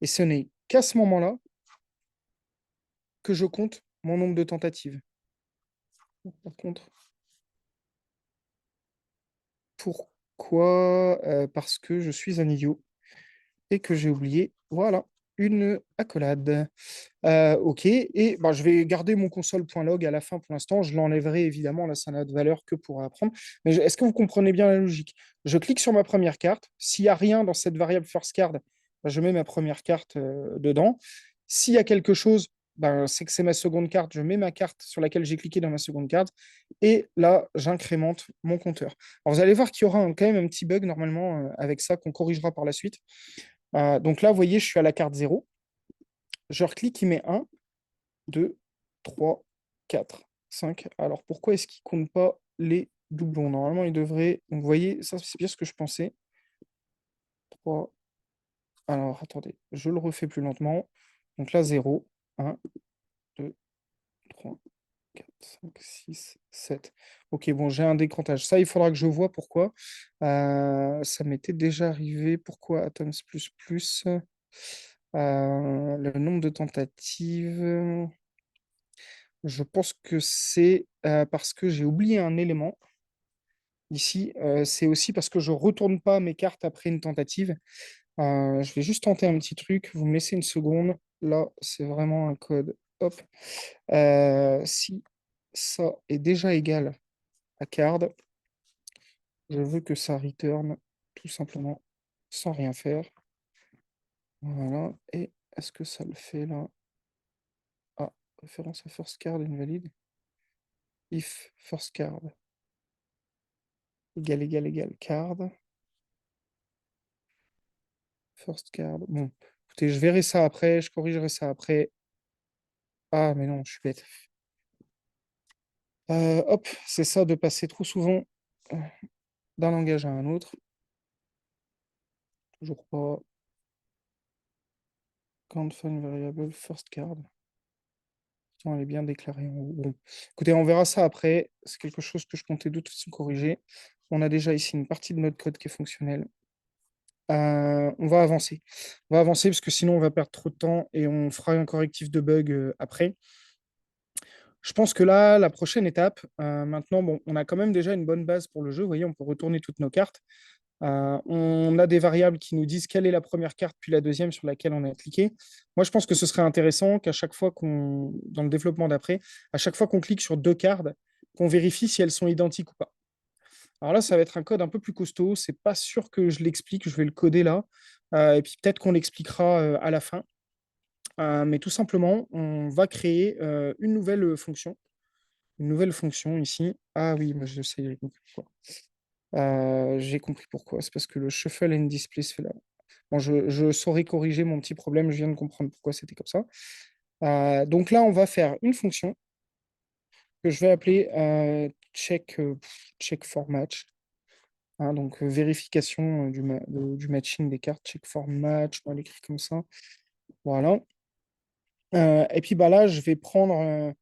Speaker 1: Et ce n'est qu'à ce moment-là que je compte mon nombre de tentatives. Par contre, pourquoi? Parce que je suis un idiot et que j'ai oublié, voilà, une accolade. Ok, et je vais garder mon console.log à la fin pour l'instant. Je l'enlèverai évidemment, là ça n'a de valeur que pour apprendre. Mais est-ce que vous comprenez bien la logique? Je clique sur ma première carte. S'il n'y a rien dans cette variable first card, je mets ma première carte dedans. S'il y a quelque chose, c'est que c'est ma seconde carte. Je mets ma carte sur laquelle j'ai cliqué dans ma seconde carte. Et là, j'incrémente mon compteur. Alors vous allez voir qu'il y aura quand même un petit bug normalement avec ça qu'on corrigera par la suite. Donc là, vous voyez, je suis à la carte 0. Je reclique, il met 1, 2, 3, 4, 5. Alors pourquoi est-ce qu'il ne compte pas les doublons? Normalement, il devrait. Donc, vous voyez, ça, c'est bien ce que je pensais. 3. Alors, attendez, je le refais plus lentement. Donc là, 0, 1, 2, 3, 4, 5, 6, 7. Ok, bon, j'ai un décrantage. Ça, il faudra que je vois pourquoi. Ça m'était déjà arrivé. Pourquoi Atoms plus plus le nombre de tentatives. Je pense que c'est parce que j'ai oublié un élément. Ici, c'est aussi parce que je ne retourne pas mes cartes après une tentative. Je vais juste tenter un petit truc. Vous me laissez une seconde. Là, c'est vraiment un code. Hop. Si ça est déjà égal à card, je veux que ça return tout simplement sans rien faire. Voilà. Et est-ce que ça le fait là? Ah, référence à first card invalide. If first card égal card. First card. Bon, écoutez, je verrai ça après, je corrigerai ça après. Ah, mais non, je suis bête. Hop, c'est ça de passer trop souvent euh, d'un langage à un autre. Toujours pas. Count fun variable first card. Tiens, elle est bien déclarée en haut. Bon, écoutez, on verra ça après. C'est quelque chose que je comptais de toute façon corriger. On a déjà ici une partie de notre code qui est fonctionnelle. On va avancer. On va avancer parce que sinon on va perdre trop de temps et on fera un correctif de bug après. Je pense que là, la prochaine étape, maintenant, bon, on a quand même déjà une bonne base pour le jeu. Vous voyez, on peut retourner toutes nos cartes. On a des variables qui nous disent quelle est la première carte, puis la deuxième sur laquelle on a cliqué. Moi, je pense que ce serait intéressant qu'à chaque fois dans le développement d'après, à chaque fois qu'on clique sur deux cartes, qu'on vérifie si elles sont identiques ou pas. Alors là, ça va être un code un peu plus costaud. C'est pas sûr que je l'explique. Je vais le coder là. Et puis peut-être qu'on l'expliquera à la fin. Mais tout simplement, on va créer une nouvelle fonction. Une nouvelle fonction ici. Ah oui, moi je sais, j'ai compris pourquoi. J'ai compris pourquoi. C'est parce que le shuffle and display se fait là. Bon, je saurais corriger mon petit problème. Je viens de comprendre pourquoi c'était comme ça. Donc là, on va faire une fonction que je vais appeler check for match. Hein, donc, vérification du matching des cartes, check for match, on l'écrit comme ça. Voilà. Et puis bah là, je vais prendre,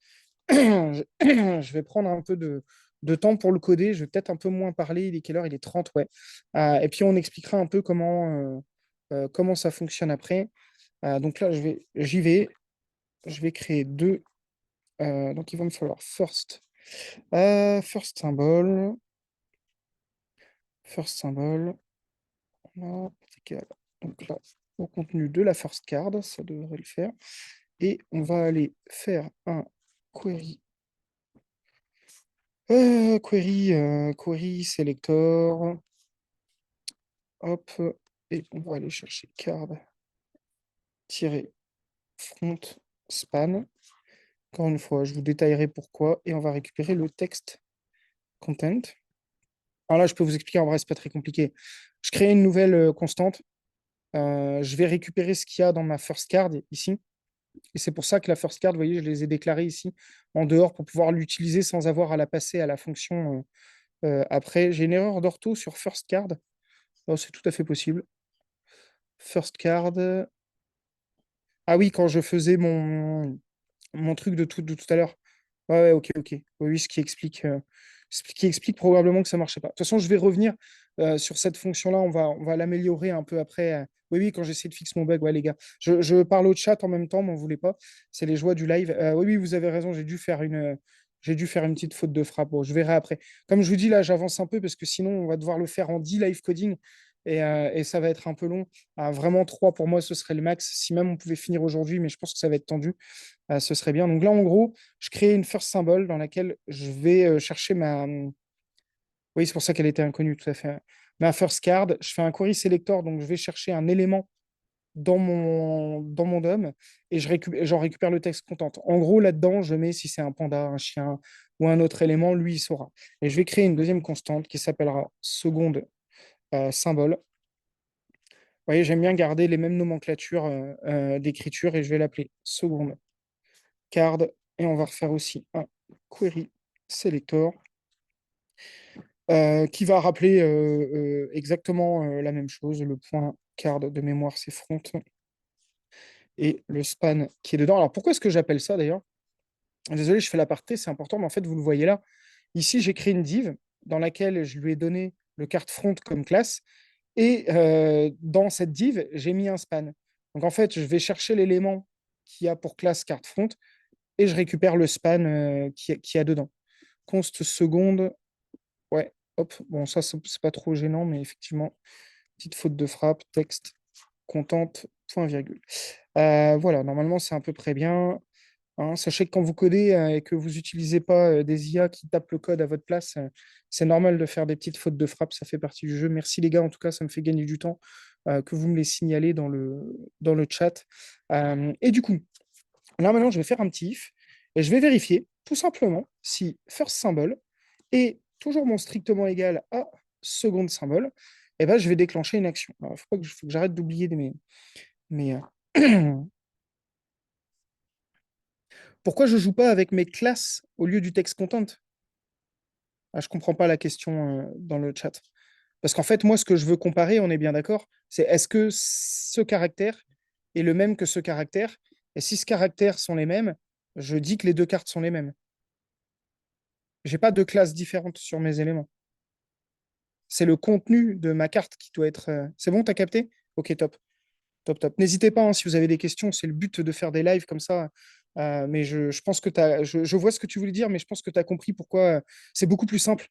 Speaker 1: je vais prendre un peu de temps pour le coder. Je vais peut-être un peu moins parler. Il est quelle heure? Il est 30, ouais. Et puis on expliquera un peu comment ça fonctionne après. Donc là, j'y vais. Je vais créer deux. Donc il va me falloir first symbole. First symbole. Là, c'est égal. Donc là, au contenu de la first card, ça devrait le faire. Et on va aller faire un query. Query selector. Hop. Et on va aller chercher card-front span. Encore une fois, je vous détaillerai pourquoi. Et on va récupérer le texte content. Alors là, je peux vous expliquer, en vrai, c'est pas très compliqué. Je crée une nouvelle constante. Je vais récupérer ce qu'il y a dans ma first card ici. Et c'est pour ça que la first card, vous voyez, je les ai déclarées ici en dehors pour pouvoir l'utiliser sans avoir à la passer à la fonction après. J'ai une erreur d'ortho sur first card. Oh, c'est tout à fait possible. First card. Ah oui, quand je faisais mon truc de tout à l'heure. Ouais, ouais, ok, ok. Oui, oui, ce qui explique probablement que ça ne marchait pas. De toute façon, je vais revenir sur cette fonction-là. On va l'améliorer un peu après. Oui, oui, quand j'essaie de fixer mon bug, ouais, les gars. Je parle au chat en même temps, m'en voulez pas. C'est les joies du live. Oui, oui, vous avez raison. J'ai dû faire une petite faute de frappe. Bon, je verrai après. Comme je vous dis, là, j'avance un peu parce que sinon, on va devoir le faire en 10 live coding et ça va être un peu long. Vraiment, 3 pour moi, ce serait le max. Si même on pouvait finir aujourd'hui, mais je pense que ça va être tendu. Ce serait bien. Donc là, en gros, je crée une first symbole dans laquelle je vais chercher ma. Oui, c'est pour ça qu'elle était inconnue, tout à fait. Ma first card. Je fais un query selector, donc je vais chercher un élément dans mon DOM et j'en récupère le texte content. En gros, là-dedans, je mets si c'est un panda, un chien ou un autre élément, lui, il saura. Et je vais créer une deuxième constante qui s'appellera seconde symbole. Vous voyez, j'aime bien garder les mêmes nomenclatures d'écriture et je vais l'appeler seconde card. Et on va refaire aussi un query selector qui va rappeler exactement la même chose. Le point card de mémoire, c'est front et le span qui est dedans. Alors pourquoi est-ce que j'appelle ça d'ailleurs? Désolé, je fais l'aparté, c'est important, mais en fait, vous le voyez là. Ici, j'ai créé une div dans laquelle je lui ai donné le card front comme classe. Et dans cette div, j'ai mis un span. Donc en fait, je vais chercher l'élément qui a pour classe card front et je récupère le span qui a dedans. Const seconde, ouais, hop, bon, ça, c'est pas trop gênant, mais effectivement, petite faute de frappe, texte, contente, point virgule. Voilà, normalement, c'est à peu près bien. Hein. Sachez que quand vous codez et que vous n'utilisez pas des IA qui tapent le code à votre place, c'est normal de faire des petites fautes de frappe, ça fait partie du jeu. Merci les gars, en tout cas, ça me fait gagner du temps que vous me les signalez dans le chat. Et du coup, là maintenant, je vais faire un petit if et je vais vérifier tout simplement si first symbol est toujours mon strictement égal à seconde symbole. Et ben, je vais déclencher une action. Il faut que j'arrête d'oublier mes Pourquoi je joue pas avec mes classes au lieu du text content? Je ne comprends pas la question dans le chat. Parce qu'en fait, moi, ce que je veux comparer, on est bien d'accord, c'est est-ce que ce caractère est le même que ce caractère? Et si ce caractère sont les mêmes, je dis que les deux cartes sont les mêmes. J'ai pas deux classes différentes sur mes éléments. C'est le contenu de ma carte qui doit être. C'est bon, t'as capté? Ok, top. Top, top. N'hésitez pas hein, si vous avez des questions. C'est le but de faire des lives comme ça. Mais je pense que je vois ce que tu voulais dire, mais je pense que tu as compris pourquoi c'est beaucoup plus simple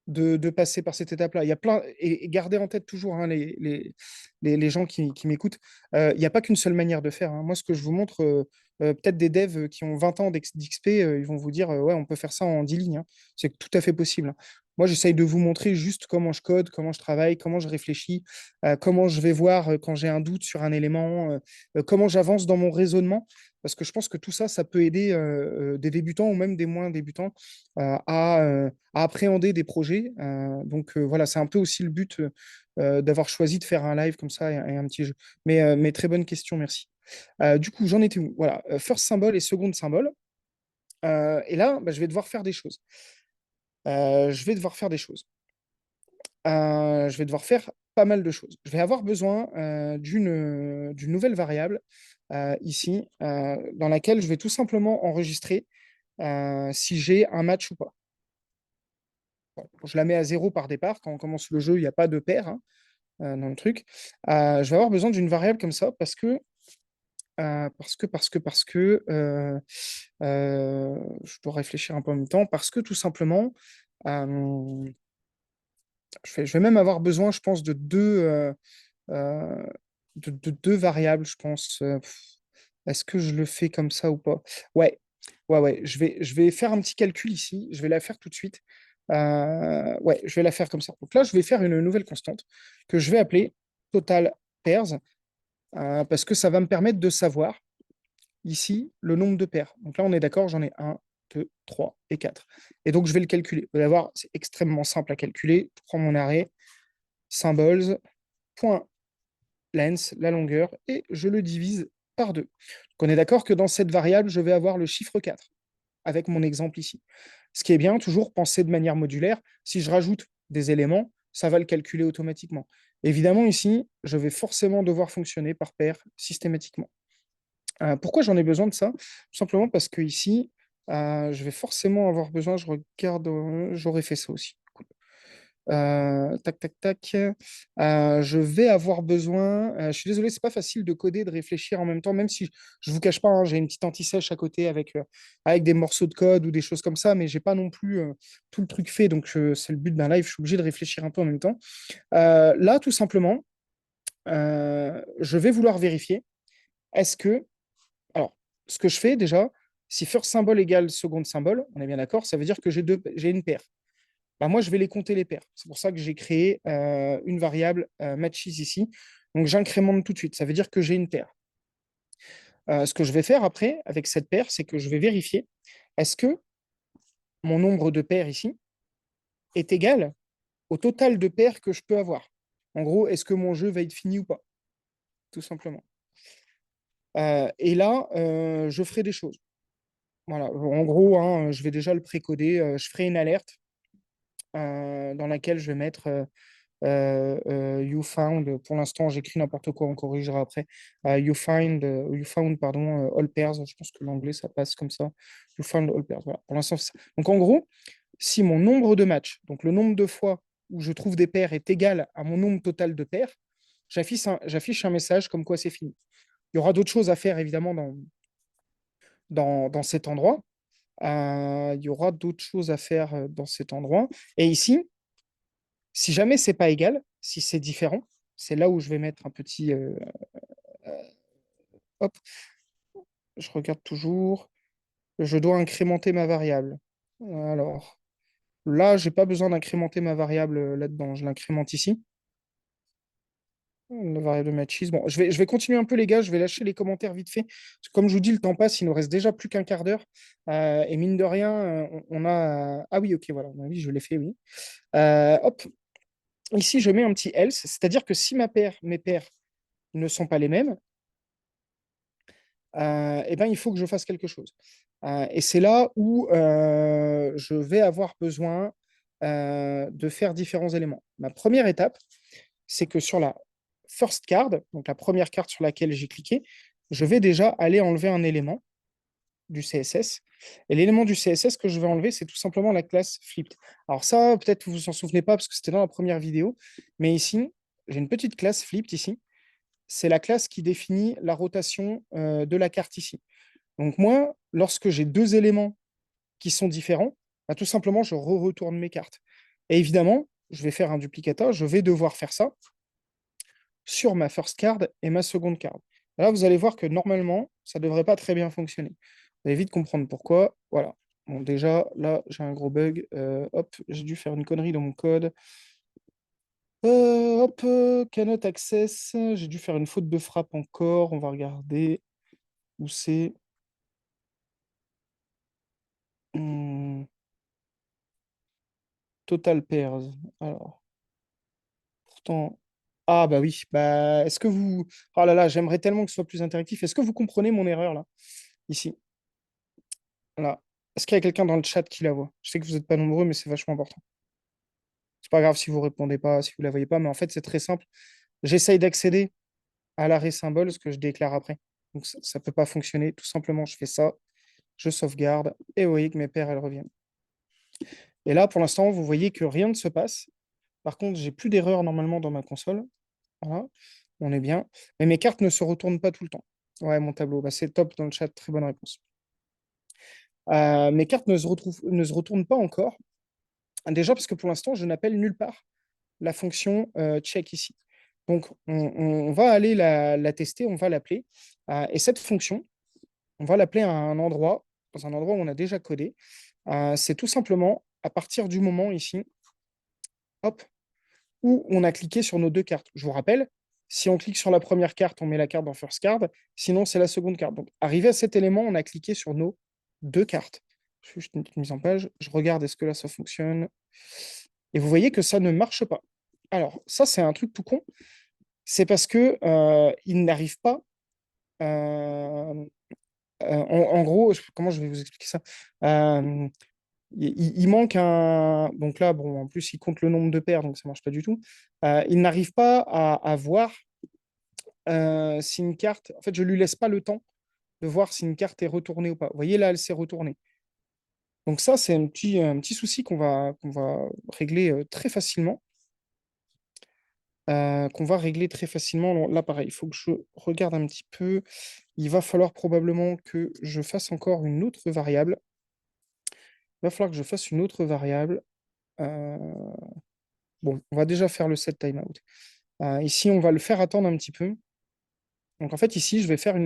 Speaker 1: de passer par cette étape-là. Il y a plein, et gardez en tête toujours hein, les gens qui m'écoutent, il n'y a pas qu'une seule manière de faire. Hein. Moi, ce que je vous montre, peut-être des devs qui ont 20 ans d'XP, ils vont vous dire, ouais, on peut faire ça en 10 lignes, hein. C'est tout à fait possible, hein. Moi, j'essaye de vous montrer juste comment je code, comment je travaille, comment je réfléchis, comment je vais voir quand j'ai un doute sur un élément, comment j'avance dans mon raisonnement, parce que je pense que tout ça, ça peut aider des débutants ou même des moins débutants à appréhender des projets. Donc voilà, c'est un peu aussi le but d'avoir choisi de faire un live comme ça et un petit jeu. Mais très bonne question, merci. Du coup, j'en étais où? Voilà, first symbole et second symbole. Et là, bah, je vais devoir faire des choses. Je vais devoir faire des choses. Je vais devoir faire pas mal de choses. Je vais avoir besoin d'une nouvelle variable ici, dans laquelle je vais tout simplement enregistrer si j'ai un match ou pas. Bon, je la mets à zéro par départ. Quand on commence le jeu, il n'y a pas de paire, hein, dans le truc. Je vais avoir besoin d'une variable comme ça je dois réfléchir un peu en même temps, parce que tout simplement, euh, je vais même avoir besoin, je pense, euh, de deux variables, je pense. Est-ce que je le fais comme ça ou pas? Ouais, ouais. Je vais faire un petit calcul ici. Je vais la faire tout de suite. Ouais, je vais la faire comme ça. Donc là, je vais faire une nouvelle constante que je vais appeler total pairs, parce que ça va me permettre de savoir ici le nombre de paires. Donc là, on est d'accord, j'en ai un, 2, 3 et 4. Et donc, je vais le calculer. Vous allez voir, c'est extrêmement simple à calculer. Je prends mon arrêt, symbols, point length, la longueur, et je le divise par 2. Donc, on est d'accord que dans cette variable, je vais avoir le chiffre 4, avec mon exemple ici. Ce qui est bien, toujours penser de manière modulaire. Si je rajoute des éléments, ça va le calculer automatiquement. Évidemment, ici, je vais forcément devoir fonctionner par paire systématiquement. Pourquoi j'en ai besoin de ça? Tout simplement parce que ici, je vais forcément avoir besoin, je regarde, j'aurais fait ça aussi. Cool. Tac, tac, tac. Je vais avoir besoin. Je suis désolé, c'est pas facile de coder, de réfléchir en même temps, même si je vous cache pas, hein, j'ai une petite anti-sèche à côté avec des morceaux de code ou des choses comme ça, mais j'ai pas non plus tout le truc fait, donc c'est le but d'un live, je suis obligé de réfléchir un peu en même temps. Là, tout simplement, je vais vouloir vérifier, est-ce que alors, ce que je fais déjà, si first symbole égale second symbole, on est bien d'accord, ça veut dire que j'ai une paire. Bah, moi, je vais les compter les paires. C'est pour ça que j'ai créé une variable matches ici. Donc, j'incrémente tout de suite. Ça veut dire que j'ai une paire. Ce que je vais faire après avec cette paire, c'est que je vais vérifier est-ce que mon nombre de paires ici est égal au total de paires que je peux avoir. En gros, est-ce que mon jeu va être fini ou pas, tout simplement. Et là, je ferai des choses. Voilà, en gros, hein, je vais déjà le précoder. Je ferai une alerte dans laquelle je vais mettre you found. Pour l'instant, j'écris n'importe quoi, on corrigera après. You found, pardon, all pairs. Je pense que l'anglais, ça passe comme ça. You found all pairs. Voilà, pour l'instant, c'est ça. Donc, en gros, si mon nombre de matchs, donc le nombre de fois où je trouve des paires, est égal à mon nombre total de paires, j'affiche un message comme quoi c'est fini. Il y aura d'autres choses à faire, évidemment, dans cet endroit. Il y aura d'autres choses à faire dans cet endroit. Et ici, si jamais c'est pas égal, si c'est différent, c'est là où je vais mettre un petit. Euh, hop, je regarde toujours. Je dois incrémenter ma variable. Alors, là, j'ai pas besoin d'incrémenter ma variable là-dedans. Je l'incrémente ici. La variable de matches. Bon, je vais continuer un peu, les gars. Je vais lâcher les commentaires vite fait. Parce que comme je vous dis, le temps passe. Il nous reste déjà plus qu'un quart d'heure. Et mine de rien, on a. Ah oui, ok, voilà. Oui, je l'ai fait, oui. Hop, ici, je mets un petit else. C'est-à-dire que si mes paires ne sont pas les mêmes, eh ben, il faut que je fasse quelque chose. Et c'est là où je vais avoir besoin de faire différents éléments. Ma première étape, c'est que sur la first card, donc la première carte sur laquelle j'ai cliqué, je vais déjà aller enlever un élément du CSS. Et l'élément du CSS que je vais enlever, c'est tout simplement la classe flipped. Alors ça, peut-être vous vous en souvenez pas parce que c'était dans la première vidéo, mais ici, j'ai une petite classe flipped ici. C'est la classe qui définit la rotation de la carte ici. Donc moi, lorsque j'ai deux éléments qui sont différents, bah, tout simplement, je retourne mes cartes. Et évidemment, je vais faire un duplicata, je vais devoir faire ça sur ma first card et ma second card. Là, vous allez voir que normalement, ça ne devrait pas très bien fonctionner. Vous allez vite comprendre pourquoi. Voilà. Bon, déjà, là, j'ai un gros bug. Hop, j'ai dû faire une connerie dans mon code. Hop, cannot access. J'ai dû faire une faute de frappe encore. On va regarder où c'est. Hmm, total pairs. Alors, pourtant. Ah, bah oui. Bah, est-ce que vous. Oh là là, j'aimerais tellement que ce soit plus interactif. Est-ce que vous comprenez mon erreur là? Ici. Là. Est-ce qu'il y a quelqu'un dans le chat qui la voit? Je sais que vous n'êtes pas nombreux, mais c'est vachement important. C'est pas grave si vous répondez pas, si vous la voyez pas, mais en fait, c'est très simple. J'essaye d'accéder à l'arrêt symbole, ce que je déclare après. Donc, ça ne peut pas fonctionner. Tout simplement, je fais ça, je sauvegarde, et vous voyez que mes paires, elles reviennent. Et là, pour l'instant, vous voyez que rien ne se passe. Par contre, j'ai plus d'erreur normalement dans ma console. Voilà, on est bien. Mais mes cartes ne se retournent pas tout le temps. Ouais, mon tableau, bah, c'est top dans le chat, très bonne réponse. Mes cartes ne se retournent pas encore. Déjà parce que pour l'instant, je n'appelle nulle part la fonction check ici. Donc, on va aller la tester, on va l'appeler. Et cette fonction, on va l'appeler à un endroit, dans un endroit où on a déjà codé. C'est tout simplement à partir du moment ici, hop, où on a cliqué sur nos deux cartes. Je vous rappelle, si on clique sur la première carte, on met la carte dans First Card, sinon c'est la seconde carte. Donc, arrivé à cet élément, on a cliqué sur nos deux cartes. Juste une petite mise en page, je regarde est-ce que là ça fonctionne. Et vous voyez que ça ne marche pas. Alors, ça, c'est un truc tout con. C'est parce que il n'arrive pas. euh, en gros, comment je vais vous expliquer ça? Euh, il manque un. Donc là, bon, en plus, il compte le nombre de paires, donc ça marche pas du tout. Il n'arrive pas à voir si une carte. En fait, je lui laisse pas le temps de voir si une carte est retournée ou pas. Vous voyez, là, elle s'est retournée. Donc ça, c'est un petit souci qu'on va régler très facilement. Qu'on va régler très facilement. Là, pareil, il faut que je regarde un petit peu. Il va falloir probablement que je fasse encore une autre variable. Il va falloir que je fasse une autre variable. Euh, Bon, on va déjà faire le set timeout. Ici, on va le faire attendre un petit peu. Donc, en fait, ici, je vais faire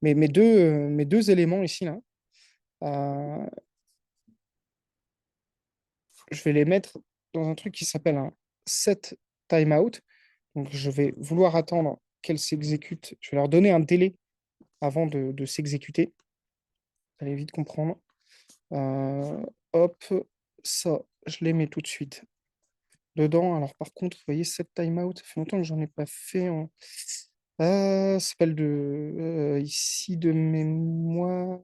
Speaker 1: mes deux éléments ici, là. Euh, je vais les mettre dans un truc qui s'appelle un set timeout. Donc, je vais vouloir attendre qu'elles s'exécutent. Je vais leur donner un délai avant de s'exécuter. Vous allez vite comprendre. Euh, hop, ça, je les mets tout de suite dedans. Alors, par contre, vous voyez, cette timeout, ça fait longtemps que j'en ai pas fait. Ça s'appelle ici de mémoire.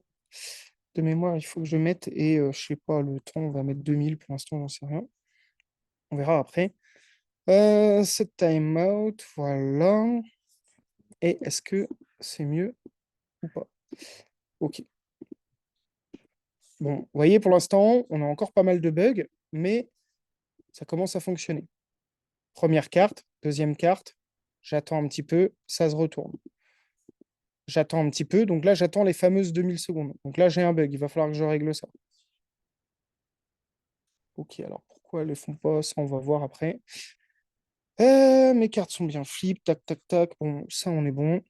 Speaker 1: De mémoire, il faut que je mette, et je sais pas, le temps, on va mettre 2000 pour l'instant, j'en sais rien. On verra après. Cette timeout, voilà. Et est-ce que c'est mieux ou pas? Ok. Bon, vous voyez, pour l'instant, on a encore pas mal de bugs, mais ça commence à fonctionner. Première carte, deuxième carte, j'attends un petit peu, ça se retourne. J'attends un petit peu, donc là, j'attends les fameuses 2000 secondes. Donc là, j'ai un bug, il va falloir que je règle ça. Ok, alors pourquoi elles ne le font pas? Ça, on va voir après. Mes cartes sont bien flip, tac, tac, tac. Bon, ça, on est bon.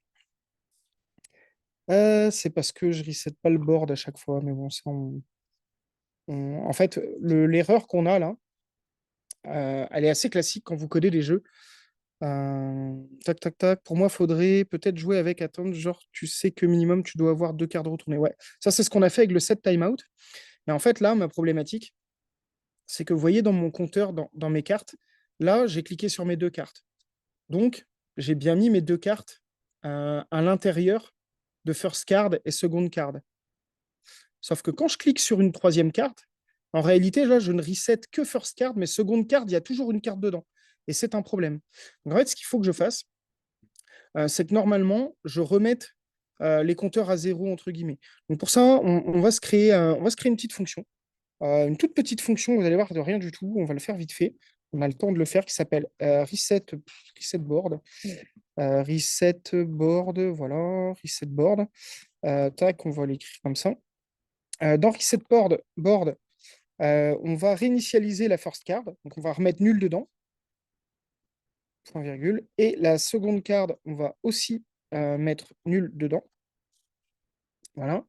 Speaker 1: C'est parce que je reset pas le board à chaque fois, mais bon, ça, en fait, l'erreur qu'on a là, elle est assez classique quand vous codez des jeux. Tac, tac, tac. Pour moi, faudrait peut-être jouer avec attendre. Genre, tu sais que minimum, tu dois avoir deux cartes retournées. Ouais, ça, c'est ce qu'on a fait avec le set timeout. Et en fait, là, ma problématique, c'est que vous voyez dans mon compteur, dans mes cartes, là, j'ai cliqué sur mes deux cartes. Donc, j'ai bien mis mes deux cartes à l'intérieur de first card et second card. Sauf que quand je clique sur une troisième carte, en réalité, là, je ne reset que first card, mais second card, il y a toujours une carte dedans. Et c'est un problème. Donc, en fait, ce qu'il faut que je fasse, c'est que normalement, je remette les compteurs à zéro, entre guillemets. Donc, pour ça, on va se créer, on va se créer une petite fonction. Une toute petite fonction, vous allez voir, de rien du tout. On va le faire vite fait. On a le temps de le faire, qui s'appelle reset board. Reset board, voilà, reset board. Tac, on va l'écrire comme ça. Dans reset board, on va réinitialiser la first card. Donc, on va remettre nul dedans, point virgule. Et la seconde card, on va aussi mettre nul dedans. Voilà.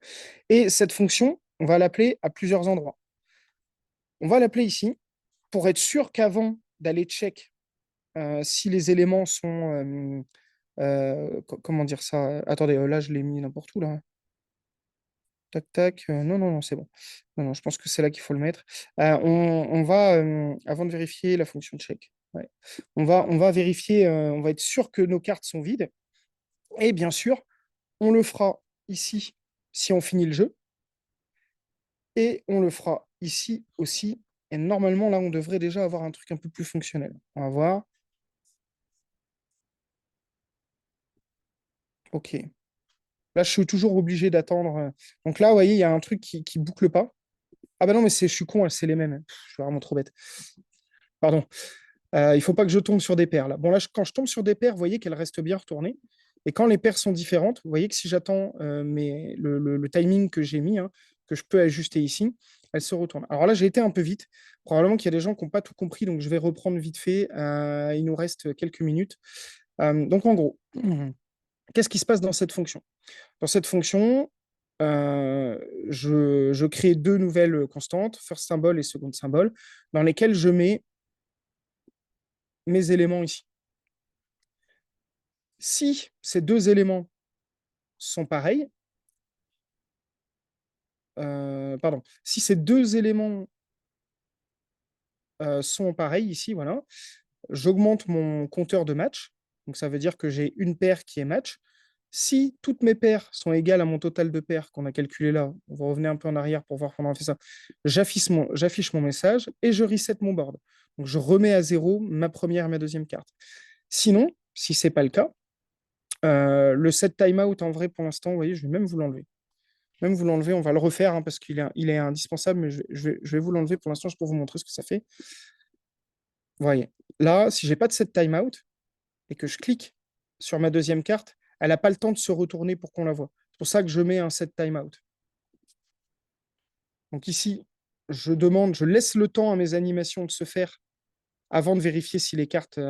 Speaker 1: Et cette fonction, on va l'appeler à plusieurs endroits. On va l'appeler ici pour être sûr qu'avant d'aller check si les éléments sont... comment dire ça? Attendez, là, je l'ai mis n'importe où, là. Tac, tac. Non, non, non, c'est bon. Non, non, je pense que c'est là qu'il faut le mettre. On va, avant de vérifier la fonction check, ouais, on va vérifier, on va être sûr que nos cartes sont vides. Et bien sûr, on le fera ici si on finit le jeu. Et on le fera ici aussi. Et normalement, là, on devrait déjà avoir un truc un peu plus fonctionnel. On va voir. OK. Là, je suis toujours obligé d'attendre. Donc là, vous voyez, il y a un truc qui boucle pas. Ah bah non, mais je suis con, c'est les mêmes. Pff, je suis vraiment trop bête. Pardon. Il faut pas que je tombe sur des paires là. Bon, là, quand je tombe sur des paires, vous voyez qu'elles restent bien retournées. Et quand les paires sont différentes, vous voyez que si j'attends le timing que j'ai mis, hein, que je peux ajuster ici, elles se retournent. Alors là, j'ai été un peu vite. Probablement qu'il y a des gens qui n'ont pas tout compris, donc je vais reprendre vite fait. Il nous reste quelques minutes. Donc en gros, qu'est-ce qui se passe dans cette fonction? Dans cette fonction, je crée deux nouvelles constantes, first symbole et second symbole, dans lesquelles je mets mes éléments ici. Si ces deux éléments sont pareils, pardon, si ces deux éléments sont pareils ici, voilà, j'augmente mon compteur de match. Donc ça veut dire que j'ai une paire qui est match. Si toutes mes paires sont égales à mon total de paires qu'on a calculé là, on va revenir un peu en arrière pour voir comment on a fait ça, j'affiche mon message et je reset mon board. Donc je remets à zéro ma première et ma deuxième carte. Sinon, si ce n'est pas le cas, le set timeout en vrai pour l'instant, vous voyez, je vais même vous l'enlever. Même vous l'enlever, on va le refaire hein, parce il est indispensable, mais je vais vous l'enlever pour l'instant, je peux vous montrer ce que ça fait. Vous voyez, là, si j'ai pas de set timeout et que je clique sur ma deuxième carte, elle n'a pas le temps de se retourner pour qu'on la voit. C'est pour ça que je mets un set timeout. Donc ici, je laisse le temps à mes animations de se faire avant de vérifier si les cartes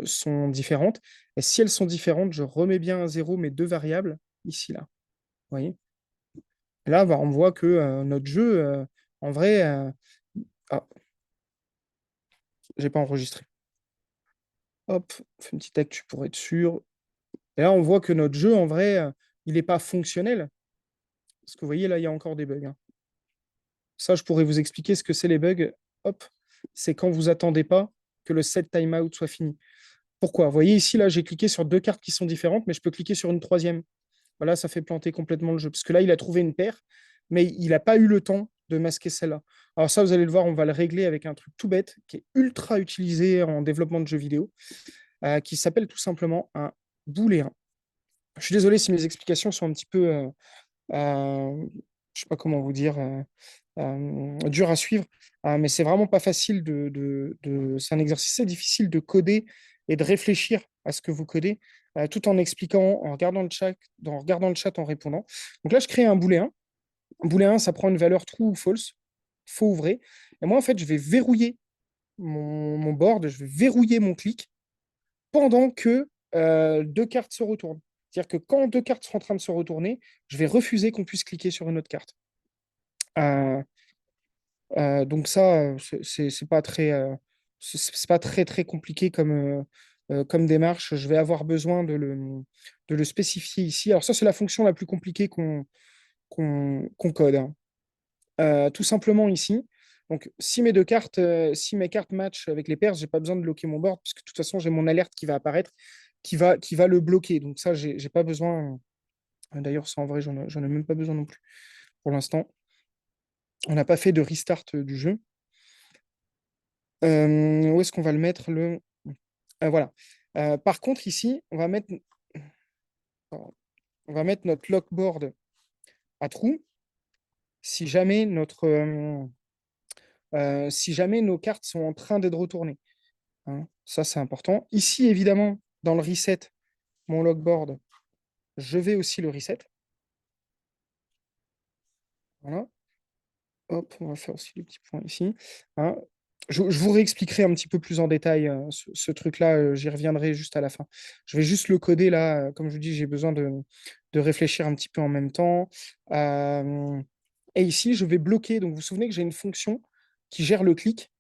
Speaker 1: sont différentes. Et si elles sont différentes, je remets bien à zéro mes deux variables ici, là. Vous voyez? Et là, bah, on voit que notre jeu, en vrai, ah, j'ai pas enregistré. Hop, on fait une petite actu pour être sûr. Et là, on voit que notre jeu, en vrai, il n'est pas fonctionnel. Parce que vous voyez, là, il y a encore des bugs, hein. Ça, je pourrais vous expliquer ce que c'est les bugs. Hop, c'est quand vous attendez pas que le set timeout soit fini. Pourquoi? Vous voyez ici, là, j'ai cliqué sur deux cartes qui sont différentes, mais je peux cliquer sur une troisième. Voilà, ça fait planter complètement le jeu. Parce que là, il a trouvé une paire, mais il n'a pas eu le temps de masquer celle-là. Alors ça, vous allez le voir, on va le régler avec un truc tout bête qui est ultra utilisé en développement de jeux vidéo, qui s'appelle tout simplement un booléen. Je suis désolé si mes explications sont un petit peu, je sais pas comment vous dire, dures à suivre, mais c'est vraiment pas facile c'est un exercice assez difficile de coder et de réfléchir à ce que vous codez, tout en expliquant, en regardant le chat, en répondant. Donc là, je crée un booléen. Un booléen, ça prend une valeur true ou false, faux ou vrai. Et moi, en fait, je vais verrouiller mon board, je vais verrouiller mon clic pendant que deux cartes se retournent. C'est-à-dire que quand deux cartes sont en train de se retourner, je vais refuser qu'on puisse cliquer sur une autre carte. Euh, donc ça, c'est pas très, c'est pas très très compliqué comme démarche. Je vais avoir besoin de le spécifier ici. Alors ça, c'est la fonction la plus compliquée qu'on code, hein. Tout simplement ici. Donc, si mes cartes matchent avec les paires, j'ai pas besoin de bloquer mon board, puisque de toute façon, j'ai mon alerte qui va apparaître, qui va le bloquer. Donc ça, j'ai pas besoin. D'ailleurs, ça en vrai, j'en ai même pas besoin non plus. Pour l'instant, on n'a pas fait de restart du jeu. Où est-ce qu'on va le mettre voilà. Par contre, ici, on va mettre notre lockboard à true si jamais si jamais nos cartes sont en train d'être retournées, hein. Ça, c'est important. Ici, évidemment, dans le reset, mon logboard, je vais aussi le reset. Voilà. Hop, on va faire aussi les petits points ici, hein. Je vous réexpliquerai un petit peu plus en détail ce truc-là, j'y reviendrai juste à la fin. Je vais juste le coder là, comme je vous dis, j'ai besoin de réfléchir un petit peu en même temps. Euh, et ici, je vais bloquer. Donc, vous vous souvenez que j'ai une fonction qui gère le clic.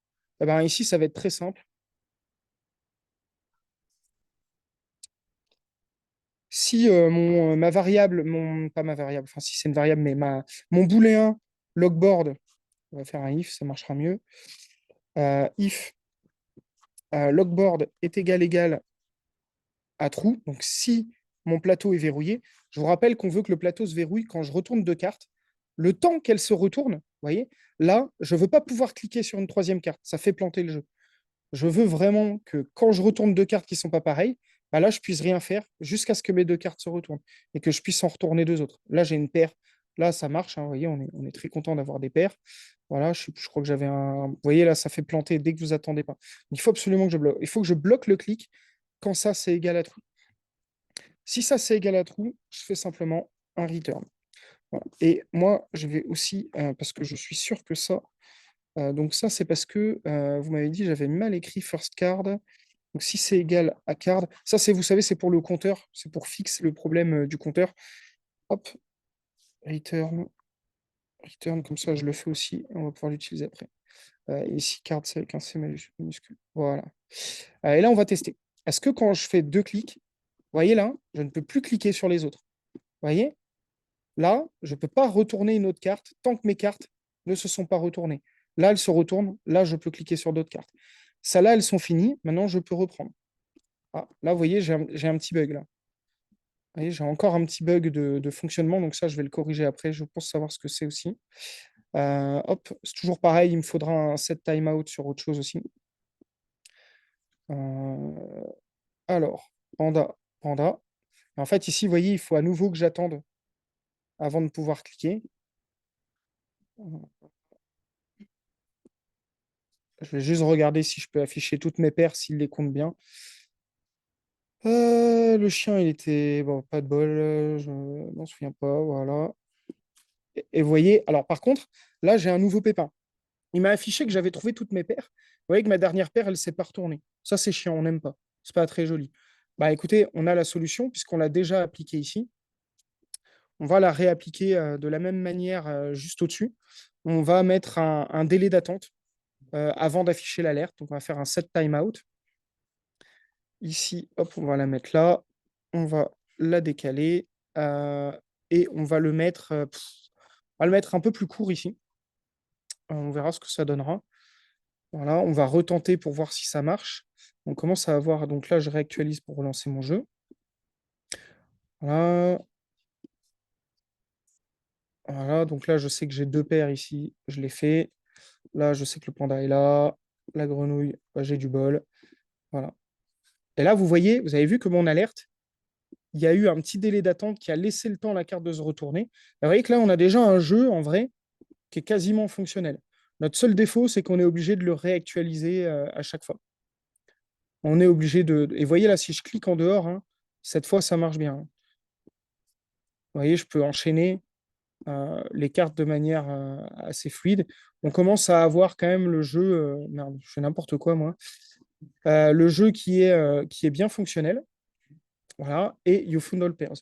Speaker 1: Eh ben, ici, ça va être très simple. Si ma variable, pas ma variable, enfin si c'est une variable, mais mon booléen logboard, on va faire un if, ça marchera mieux. If logboard est égal à true. Donc, si mon plateau est verrouillé, je vous rappelle qu'on veut que le plateau se verrouille quand je retourne deux cartes. Le temps qu'elle se retourne, vous voyez, là, je ne veux pas pouvoir cliquer sur une troisième carte. Ça fait planter le jeu. Je veux vraiment que quand je retourne deux cartes qui ne sont pas pareilles, bah là, je puisse rien faire jusqu'à ce que mes deux cartes se retournent et que je puisse en retourner deux autres. Là, j'ai une paire. Là, ça marche. Hein, vous voyez, on est très content d'avoir des paires. Voilà, je crois que j'avais un. Vous voyez, là, ça fait planter dès que vous attendez pas. Il faut absolument que je bloque. Il faut que je bloque le clic quand ça, c'est égal à true. Si ça, c'est égal à true, je fais simplement un return. Voilà. Et moi, je vais aussi, parce que je suis sûr que ça, donc ça, c'est parce que vous m'avez dit, j'avais mal écrit first card. Donc si c'est égal à card, ça, c'est, vous savez, c'est pour le compteur, c'est pour fixer le problème du compteur. Hop, return, return, comme ça, je le fais aussi, on va pouvoir l'utiliser après. Et ici, card, c'est avec un C minuscule. Voilà. Et là, on va tester. Est-ce que quand je fais deux clics, vous voyez là, je ne peux plus cliquer sur les autres. Vous voyez? Là, je ne peux pas retourner une autre carte tant que mes cartes ne se sont pas retournées. Là, elles se retournent. Là, je peux cliquer sur d'autres cartes. Celles-là, elles sont finies. Maintenant, je peux reprendre. Ah, là, vous voyez, j'ai un petit bug là. Vous voyez, j'ai encore un petit bug de fonctionnement. Donc ça, je vais le corriger après. Je pense savoir ce que c'est aussi. Hop, c'est toujours pareil. Il me faudra un set timeout sur autre chose aussi. Euh, alors, panda, panda. En fait, ici, vous voyez, il faut à nouveau que j'attende avant de pouvoir cliquer. Je vais juste regarder si je peux afficher toutes mes paires, s'il les compte bien. Le chien, il était. Bon, pas de bol, je m'en souviens pas, voilà. Et vous voyez, alors par contre, là, j'ai un nouveau pépin. Il m'a affiché que j'avais trouvé toutes mes paires. Vous voyez que ma dernière paire, elle ne s'est pas retournée. Ça, c'est chiant, on n'aime pas. C'est pas très joli. Bah écoutez, on a la solution, puisqu'on l'a déjà appliquée ici. On va la réappliquer de la même manière juste au-dessus. On va mettre un délai d'attente avant d'afficher l'alerte. Donc, on va faire un set timeout. Ici, hop, on va la mettre là. On va la décaler et on va le mettre, on va le mettre un peu plus court ici. On verra ce que ça donnera. Voilà, on va retenter pour voir si ça marche. On commence à avoir. Donc là, je réactualise pour relancer mon jeu. Voilà, voilà. Donc là, je sais que j'ai deux paires ici. Je l'ai fait. Là, je sais que le panda est là. La grenouille, bah, j'ai du bol. Voilà. Et là, vous voyez, vous avez vu que mon alerte, il y a eu un petit délai d'attente qui a laissé le temps à la carte de se retourner. Vous voyez que là, on a déjà un jeu en vrai qui est quasiment fonctionnel. Notre seul défaut, c'est qu'on est obligé de le réactualiser à chaque fois. On est obligé de. Et vous voyez là, si je clique en dehors, hein, cette fois, ça marche bien. Hein. Vous voyez, je peux enchaîner les cartes de manière assez fluide. On commence à avoir quand même le jeu. Merde, je fais n'importe quoi, moi. Le jeu qui est bien fonctionnel. Voilà. Et You Found All Pairs.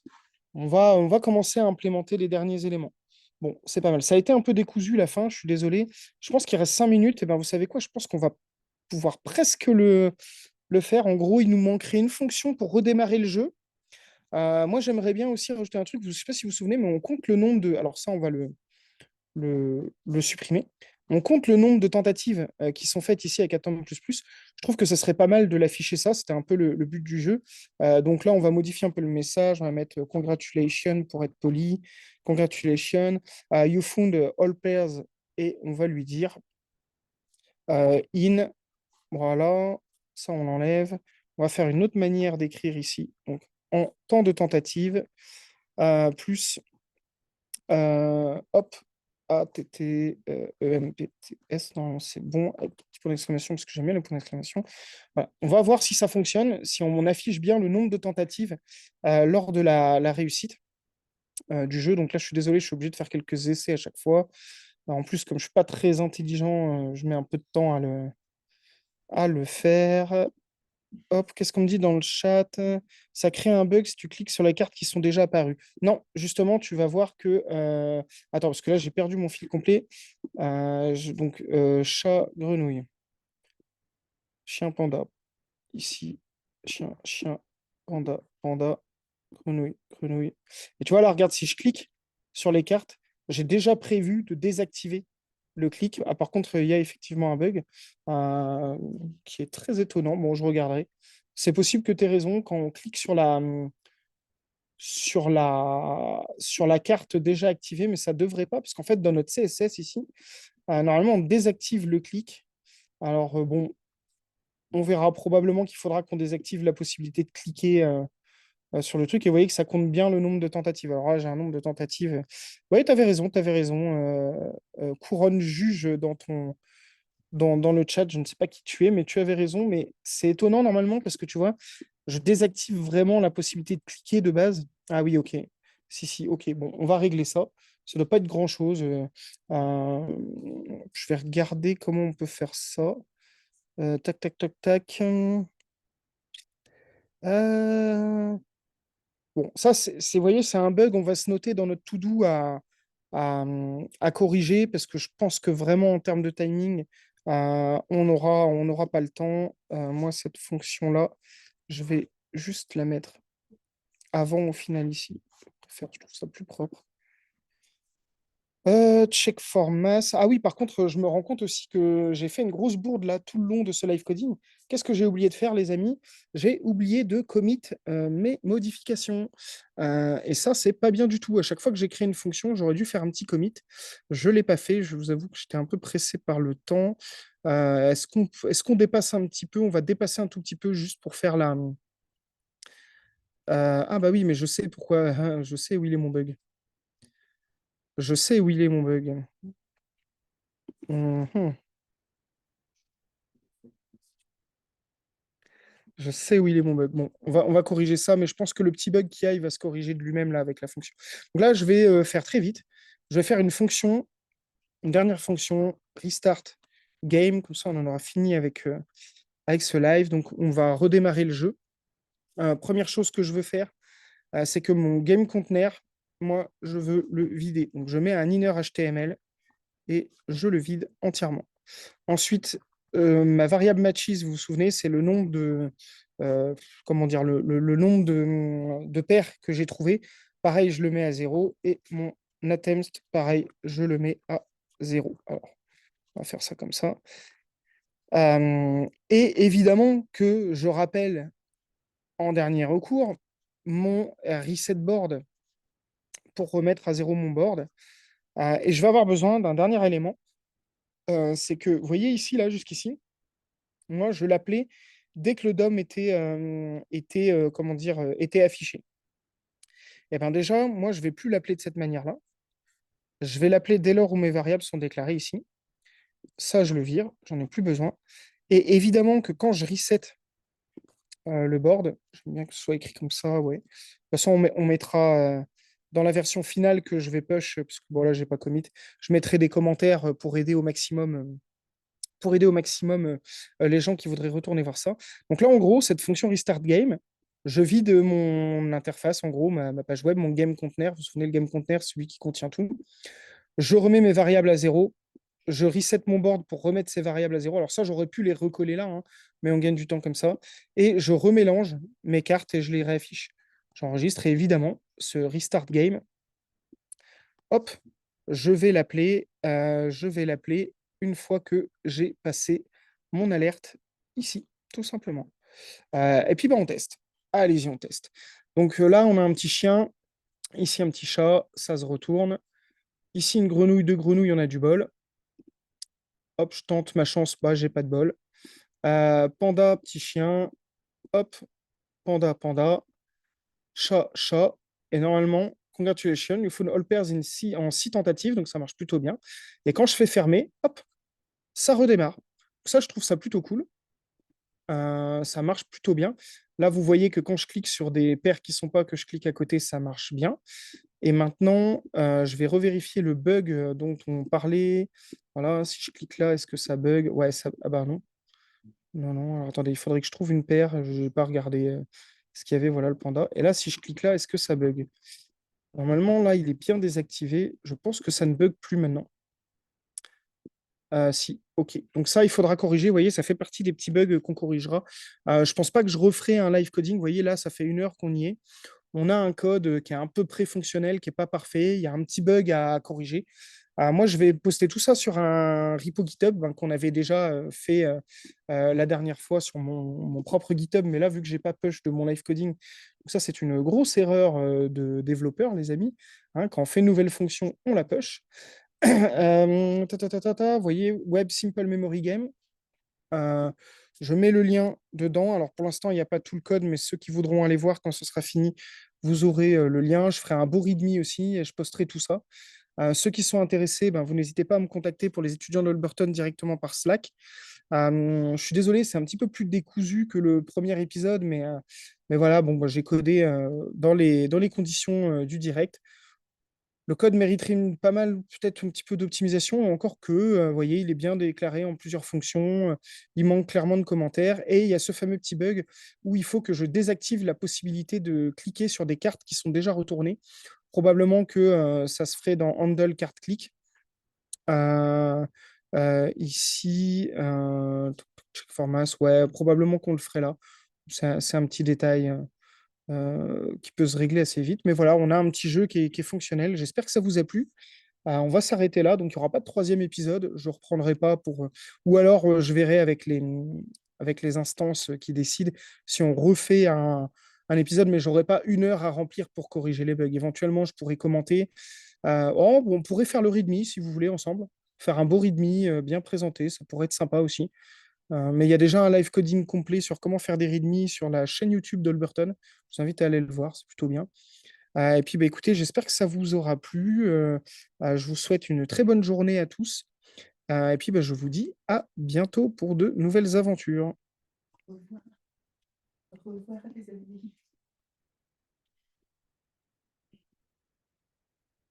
Speaker 1: On va commencer à implémenter les derniers éléments. Bon, c'est pas mal. Ça a été un peu décousu la fin, je suis désolé. Je pense qu'il reste 5 minutes. Et ben, vous savez quoi? Je pense qu'on va pouvoir presque le faire. En gros, il nous manquerait une fonction pour redémarrer le jeu. Moi, j'aimerais bien aussi rajouter un truc. Je ne sais pas si vous vous souvenez, mais on compte le nombre de. Alors, ça, on va le supprimer. On compte le nombre de tentatives qui sont faites ici avec Atom++. Je trouve que ce serait pas mal de l'afficher ça. C'était un peu le but du jeu. Donc là, on va modifier un peu le message. On va mettre Congratulations pour être poli. Congratulations. You found all pairs. Et on va lui dire in. Voilà. Ça, on l'enlève. On va faire une autre manière d'écrire ici. Donc, en temps de tentative, plus hop, A-T-T, E-M-P-T-S, non, c'est bon, avec petit point d'exclamation, parce que j'aime bien le point d'exclamation. Voilà. On va voir si ça fonctionne, si on affiche bien le nombre de tentatives lors de la réussite du jeu. Donc là, je suis désolé, je suis obligé de faire quelques essais à chaque fois. En plus, comme je ne suis pas très intelligent, je mets un peu de temps à le faire. Hop, qu'est-ce qu'on me dit dans le chat? Ça crée un bug si tu cliques sur les cartes qui sont déjà apparues. Non, justement, tu vas voir que... Attends, parce que là, j'ai perdu mon fil complet. Donc, chat, grenouille, chien, panda. Ici, chien, chien, panda, panda, grenouille, grenouille. Et tu vois, là, regarde, si je clique sur les cartes, j'ai déjà prévu de désactiver le clic. Ah, par contre, il y a effectivement un bug euh, qui est très étonnant. Bon, je regarderai. C'est possible que tu aies raison. Quand on clique sur la carte déjà activée, mais ça ne devrait pas, parce qu'en fait, dans notre CSS ici, normalement, on désactive le clic. Alors, bon, on verra probablement qu'il faudra qu'on désactive la possibilité de cliquer sur le truc. Et vous voyez que ça compte bien le nombre de tentatives. Alors là, j'ai un nombre de tentatives. Oui, tu avais raison, tu avais raison. Couronne juge dans le chat, je ne sais pas qui tu es, mais tu avais raison. Mais c'est étonnant normalement parce que tu vois, je désactive vraiment la possibilité de cliquer de base. Ah oui, ok. Si, si, ok. Bon, on va régler ça. Ça ne doit pas être grand-chose. Euh, je vais regarder comment on peut faire ça. Tac, tac, tac, tac. Euh, Bon, ça, vous voyez, c'est un bug. On va se noter dans notre to-do à corriger parce que je pense que vraiment, en termes de timing, on n'aura pas le temps. Moi, cette fonction-là, je vais juste la mettre avant au final ici. Je trouve ça plus propre. Check for mass. Ah oui, par contre, je me rends compte aussi que j'ai fait une grosse bourde là tout le long de ce live coding. Qu'est-ce que j'ai oublié de faire, les amis? J'ai oublié de commit mes modifications. Et ça, c'est pas bien du tout. À chaque fois que j'ai créé une fonction, j'aurais dû faire un petit commit. Je ne l'ai pas fait. Je vous avoue que j'étais un peu pressé par le temps. Est-ce qu'on dépasse un petit peu? On va dépasser un tout petit peu juste pour faire la. Ah bah oui, mais je sais pourquoi. Je sais où il est mon bug. Je sais où il est mon bug. Mhm. Je sais où il est mon bug. Bon, on va corriger ça, mais je pense que le petit bug qu'il y a, il va se corriger de lui-même là avec la fonction. Donc là, je vais faire très vite. Je vais faire une fonction, une dernière fonction, restart game. Comme ça, on en aura fini avec ce live. Donc, on va redémarrer le jeu. Première chose que je veux faire, c'est que mon game container, moi, je veux le vider. Donc, je mets un inner HTML et je le vide entièrement. Ensuite, ma variable matches, vous vous souvenez, c'est le nombre euh, comment dire, le nombre de paires que j'ai trouvé. Pareil, je le mets à 0. Et mon attempt, pareil, je le mets à 0. Alors, on va faire ça comme ça. Et évidemment que je rappelle en dernier recours mon reset board pour remettre à 0 mon board. Et je vais avoir besoin d'un dernier élément. C'est que, vous voyez ici, là, jusqu'ici, moi, je l'appelais dès que le DOM comment dire, était affiché. Et bien déjà, moi, je ne vais plus l'appeler de cette manière-là. Je vais l'appeler dès lors où mes variables sont déclarées ici. Ça, je le vire, j'en ai plus besoin. Et évidemment que quand je reset le board, j'aime bien que ce soit écrit comme ça, ouais. De toute façon, on mettra dans la version finale que je vais push, parce que bon, là, j'ai pas commit, je mettrai des commentaires pour aider au maximum les gens qui voudraient retourner voir ça. Donc là, en gros, cette fonction restart game, je vide mon interface, en gros, ma page web, mon game container. Vous vous souvenez, le game container, celui qui contient tout. Je remets mes variables à zéro. Je reset mon board pour remettre ces variables à zéro. Alors ça, j'aurais pu les recoller là, hein, mais on gagne du temps comme ça. Et je remélange mes cartes et je les réaffiche. J'enregistre et évidemment, ce restart game, hop, je vais l'appeler une fois que j'ai passé mon alerte ici, tout simplement. Et puis, bah, on teste. Allez-y, on teste. Donc là, on a un petit chien, ici un petit chat, ça se retourne. Ici, une grenouille, deux grenouilles, on a du bol. Hop, je tente ma chance, bah, j'ai pas de bol. Panda, petit chien, hop, panda, panda, chat, chat. Et normalement, congratulations, you found all pairs en 6 tentatives, donc ça marche plutôt bien. Et quand je fais fermer, hop, ça redémarre. Ça, je trouve ça plutôt cool. Ça marche plutôt bien. Là, vous voyez que quand je clique sur des paires qui ne sont pas, que je clique à côté, ça marche bien. Et maintenant, je vais revérifier le bug dont on parlait. Voilà, si je clique là, est-ce que ça bug? Ouais, ça. Ah bah non. Non, non, alors attendez, il faudrait que je trouve une paire. Je n'ai pas regardé ce qu'il y avait, voilà le panda. Et là, si je clique là, est-ce que ça bug? Normalement, là, il est bien désactivé. Je pense que ça ne bug plus maintenant. Si, ok. Donc ça, il faudra corriger. Vous voyez, ça fait partie des petits bugs qu'on corrigera. Je pense pas que je referai un live coding. Vous voyez, là, ça fait 1 heure qu'on y est. On a un code qui est un peu pré-fonctionnel, qui n'est pas parfait. Il y a un petit bug à corriger. Moi, je vais poster tout ça sur un repo GitHub qu'on avait déjà fait la dernière fois sur mon propre GitHub. Mais là, vu que j'ai pas push de mon live coding, donc ça, c'est une grosse erreur de développeur, les amis. Quand on fait une nouvelle fonction, on la push. Vous voyez, Web Simple Memory Game. Euh, je mets le lien dedans. Alors pour l'instant, il n'y a pas tout le code, mais ceux qui voudront aller voir quand ce sera fini, vous aurez le lien. Je ferai un beau README aussi et je posterai tout ça. Ceux qui sont intéressés, ben, vous n'hésitez pas à me contacter pour les étudiants d'Holberton directement par Slack. Je suis désolé, c'est un petit peu plus décousu que le premier épisode, mais voilà, bon, j'ai codé dans les conditions du direct. Le code mériterait pas mal, peut-être un petit peu d'optimisation, encore que, vous voyez, il est bien déclaré en plusieurs fonctions, il manque clairement de commentaires, et il y a ce fameux petit bug où il faut que je désactive la possibilité de cliquer sur des cartes qui sont déjà retournées. Probablement que ça se ferait dans Handle Carte Click. Ici, check format, ouais, probablement qu'on le ferait là. C'est un petit détail. Qui peut se régler assez vite. Mais voilà, on a un petit jeu qui est fonctionnel. J'espère que ça vous a plu. On va s'arrêter là, donc il n'y aura pas de troisième épisode. Je ne reprendrai pas pour. Ou alors je verrai avec les instances qui décident si on refait un épisode, mais j'aurai pas 1 heure à remplir pour corriger les bugs. Éventuellement, je pourrais commenter. On pourrait faire le readme si vous voulez ensemble. Faire un beau readme bien présenté, ça pourrait être sympa aussi. Mais il y a déjà un live coding complet sur comment faire des readme sur la chaîne YouTube d'Holberton. Je vous invite à aller le voir, c'est plutôt bien. Et puis, bah, écoutez, j'espère que ça vous aura plu. Je vous souhaite une très bonne journée à tous. Et puis, bah, je vous dis à bientôt pour de nouvelles aventures.